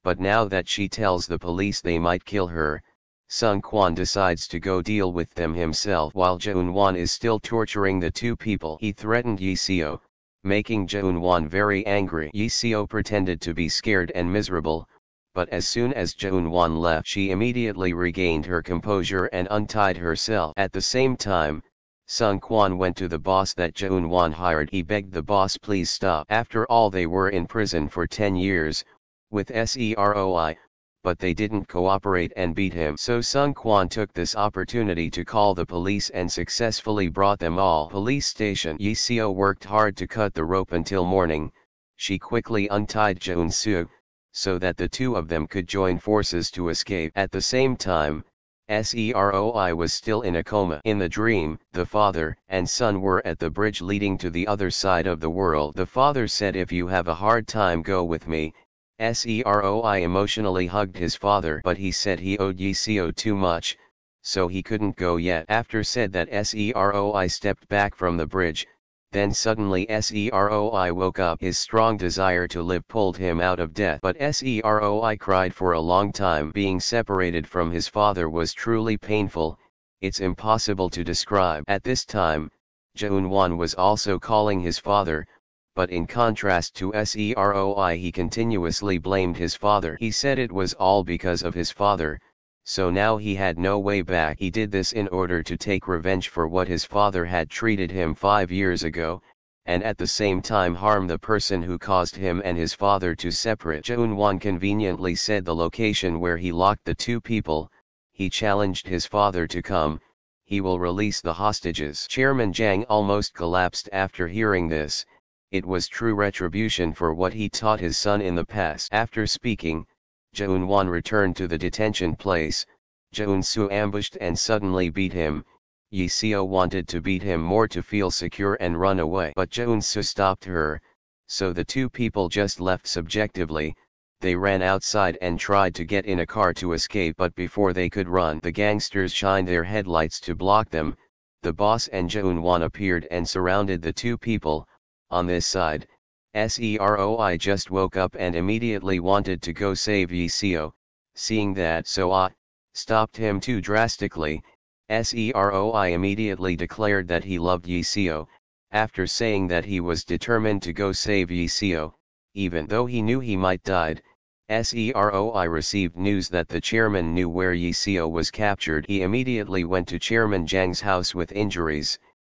but now that she tells the police they might kill her, Sun Quan decides to go deal with them himself. While Jeun-won is still torturing the two people, he threatened Yiseo, making Jeun-won very angry. Yiseo pretended to be scared and miserable, but as soon as Jeun-won left she immediately regained her composure and untied herself. At the same time, Sun Quan went to the boss that Jeun-won hired. He begged the boss please stop. After all they were in prison for 10 years, with Seroi, but they didn't cooperate and beat him. So Sun Quan took this opportunity to call the police and successfully brought them all. Police station. Yiseo worked hard to cut the rope until morning. She quickly untied Jeun-soo, so that the two of them could join forces to escape. At the same time, Seroi was still in a coma. In the dream, the father and son were at the bridge leading to the other side of the world. The father said, "If you have a hard time, go with me." Seroi emotionally hugged his father, but he said he owed Yiseo too much, so he couldn't go yet. After said that, Seroi stepped back from the bridge. Then suddenly Seroi woke up. His strong desire to live pulled him out of death. But Seroi cried for a long time. Being separated from his father was truly painful, it's impossible to describe. At this time, Jaeun-won was also calling his father, but in contrast to Seroi, he continuously blamed his father. He said it was all because of his father, so now he had no way back. He did this in order to take revenge for what his father had treated him 5 years ago, and at the same time harm the person who caused him and his father to separate. Jaeun-won conveniently said the location where he locked the two people. He challenged his father to come. He will release the hostages. Chairman Jang almost collapsed after hearing this. It was true retribution for what he taught his son in the past. After speaking, Jaeun-won returned to the detention place. Jaeun-soo ambushed and suddenly beat him. Yiseo wanted to beat him more to feel secure and run away, but Jaeun-soo stopped her, so the two people just left subjectively. They ran outside and tried to get in a car to escape, but before they could run, the gangsters shined their headlights to block them. The boss and Jaeun-won appeared and surrounded the two people. On this side, Seroi just woke up and immediately wanted to go save Yiseo. Seeing that So-ah stopped him too drastically, Seroi immediately declared that he loved Yiseo. After saying that he was determined to go save Yiseo, even though he knew he might die, Seroi received news that the chairman knew where Yiseo was captured. He immediately went to Chairman Jang's house with injuries.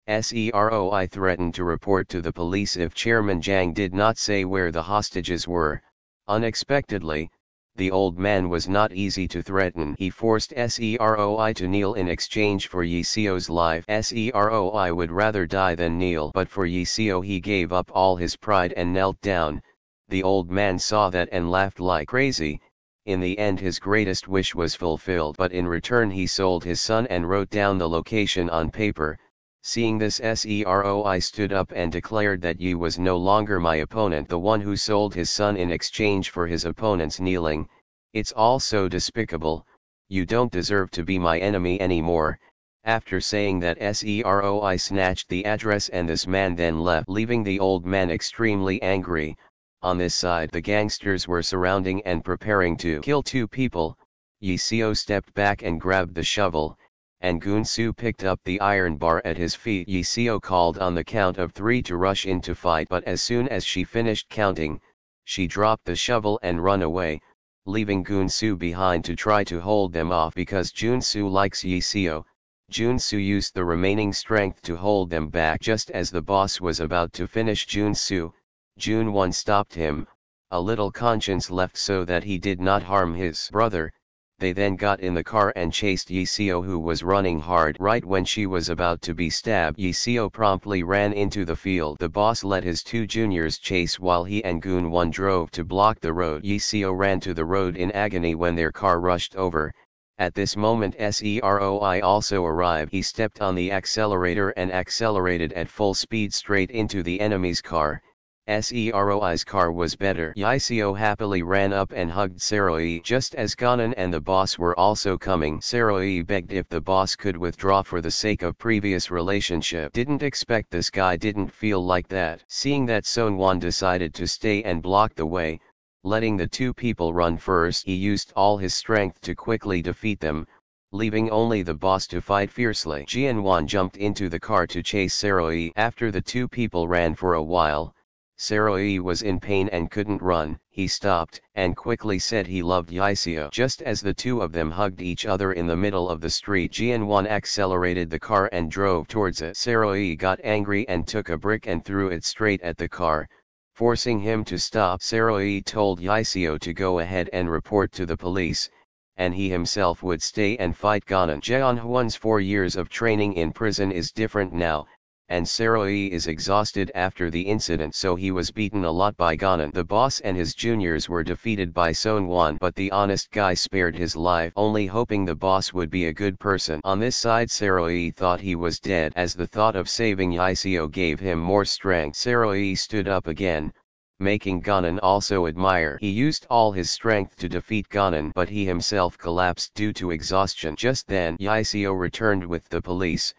Seroi threatened to report to the police if Chairman Jang did not say where the hostages were. Unexpectedly, the old man was not easy to threaten. He forced Seroi to kneel in exchange for Yiseo's life. Seroi would rather die than kneel, but for Yiseo he gave up all his pride and knelt down. The old man saw that and laughed like crazy. In the end his greatest wish was fulfilled, but in return he sold his son and wrote down the location on paper. Seeing this, Seroi stood up and declared that Yi was no longer my opponent, the one who sold his son in exchange for his opponent's kneeling. It's all so despicable. You don't deserve to be my enemy anymore. After saying that, Seroi snatched the address and this man then left, leaving the old man extremely angry. On this side, the gangsters were surrounding and preparing to kill two people. Yiseo stepped back and grabbed the shovel, and Gun-soo picked up the iron bar at his feet. Yiseo called on the count of 3 to rush into fight, but as soon as she finished counting, she dropped the shovel and run away, leaving Gun-soo behind to try to hold them off. Because Jun-soo likes Yiseo, Jun-soo used the remaining strength to hold them back. Just as the boss was about to finish Jun-soo, Jun-won stopped him. A little conscience left so that he did not harm his brother. They then got in the car and chased Yiseo, who was running hard. Right when she was about to be stabbed, Yiseo promptly ran into the field. The boss let his two juniors chase while he and Gun-won drove to block the road. Yiseo ran to the road in agony when their car rushed over. At this moment Seroi also arrived. He stepped on the accelerator and accelerated at full speed straight into the enemy's car. Seroi's car was better. Yiseo happily ran up and hugged Seroi. Just as Ganon and the boss were also coming, Seroi begged if the boss could withdraw for the sake of previous relationship. Didn't expect this guy didn't feel like that. Seeing that, Seon-won decided to stay and block the way, letting the two people run first. He used all his strength to quickly defeat them, leaving only the boss to fight fiercely. Jian-won jumped into the car to chase Seroi. After the two people ran for a while, Seroi was in pain and couldn't run. He stopped and quickly said he loved Yiseo. Just as the two of them hugged each other in the middle of the street, Jian-won accelerated the car and drove towards it. Seroi got angry and took a brick and threw it straight at the car, forcing him to stop. Seroi told Yiseo to go ahead and report to the police, and he himself would stay and fight Ganon. Jeon-hwan's 4 years of training in prison is different now, and Seroe is exhausted after the incident, so he was beaten a lot by Ganon. The boss and his juniors were defeated by Sonwon, but the honest guy spared his life, only hoping the boss would be a good person. On this side, Seroe thought he was dead, as the thought of saving Yiseo gave him more strength. Seroe stood up again, making Ganon also admire. He used all his strength to defeat Ganon, but he himself collapsed due to exhaustion. Just then, Yiseo returned with the police.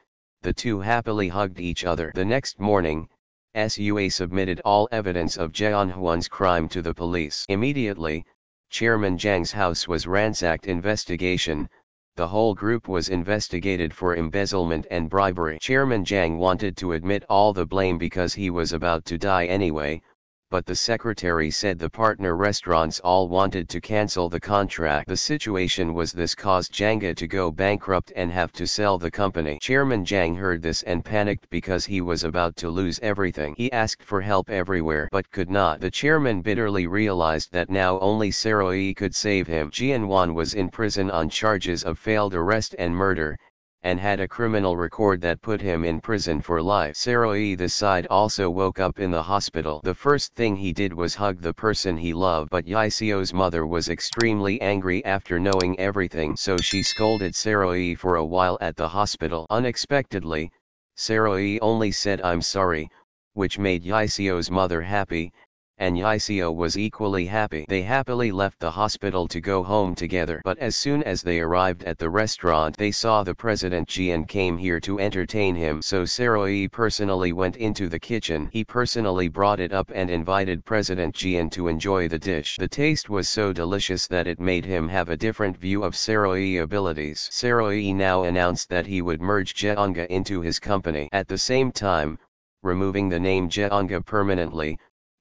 The two happily hugged each other. The next morning, Sua submitted all evidence of Jeonhwan's crime to the police. Immediately, Chairman Jang's house was ransacked. Investigation. The whole group was investigated for embezzlement and bribery. Chairman Jang wanted to admit all the blame because he was about to die anyway, but the secretary said the partner restaurants all wanted to cancel the contract. The situation was this caused Janga to go bankrupt and have to sell the company. Chairman Jang heard this and panicked because he was about to lose everything. He asked for help everywhere but could not. The chairman bitterly realized that now only Seroe could save him. Jianwan was in prison on charges of failed arrest and murder, and had a criminal record that put him in prison for life. Seroe this side also woke up in the hospital. The first thing he did was hug the person he loved, but Yiseo's mother was extremely angry after knowing everything, so she scolded Seroe for a while at the hospital. Unexpectedly, Seroe only said "I'm sorry," which made Yiseo's mother happy, and Yiseo was equally happy. They happily left the hospital to go home together. But as soon as they arrived at the restaurant, they saw the President Jian came here to entertain him. So Seroe personally went into the kitchen. He personally brought it up and invited President Jian to enjoy the dish. The taste was so delicious that it made him have a different view of Seroe abilities. Seroe now announced that he would merge Jeonga into his company. At the same time, removing the name Jeonga permanently,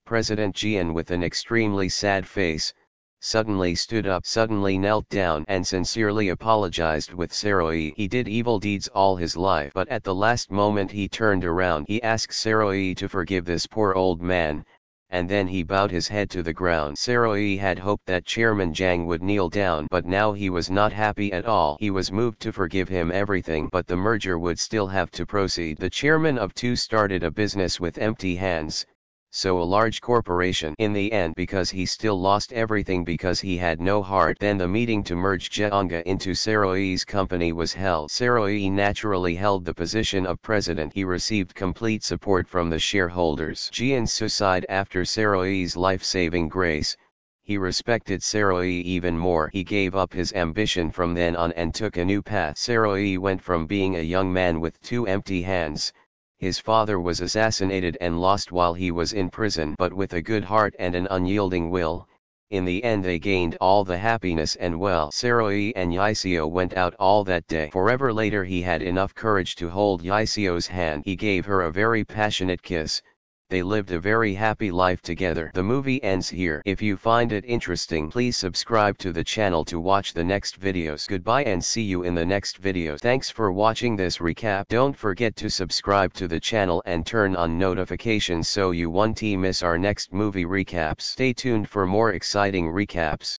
President Jian, with an extremely sad face, suddenly stood up, suddenly knelt down and sincerely apologized with Seroe. He did evil deeds all his life, but at the last moment he turned around. He asked Seroe to forgive this poor old man, and then he bowed his head to the ground. Seroe had hoped that Chairman Jang would kneel down, but now he was not happy at all. He was moved to forgive him everything, but the merger would still have to proceed. The chairman of two started a business with empty hands, so a large corporation in the end, because he still lost everything because he had no heart. Then the meeting to merge Jeonga into Seroe's company was held. Seroe naturally held the position of president. He received complete support from the shareholders. Jian's suicide after Seroe's life-saving grace, he respected Seroe even more. He gave up his ambition from then on and took a new path. Seroe went from being a young man with two empty hands. His father was assassinated and lost while he was in prison, but with a good heart and an unyielding will, in the end they gained all the happiness and well. Seroe and Yiseo went out all that day. Forever later he had enough courage to hold Yiseo's hand. He gave her a very passionate kiss. They lived a very happy life together. The movie ends here. If you find it interesting, please subscribe to the channel to watch the next videos. Goodbye and see you in the next video. Thanks for watching this recap. Don't forget to subscribe to the channel and turn on notifications so you won't miss our next movie recaps. Stay tuned for more exciting recaps.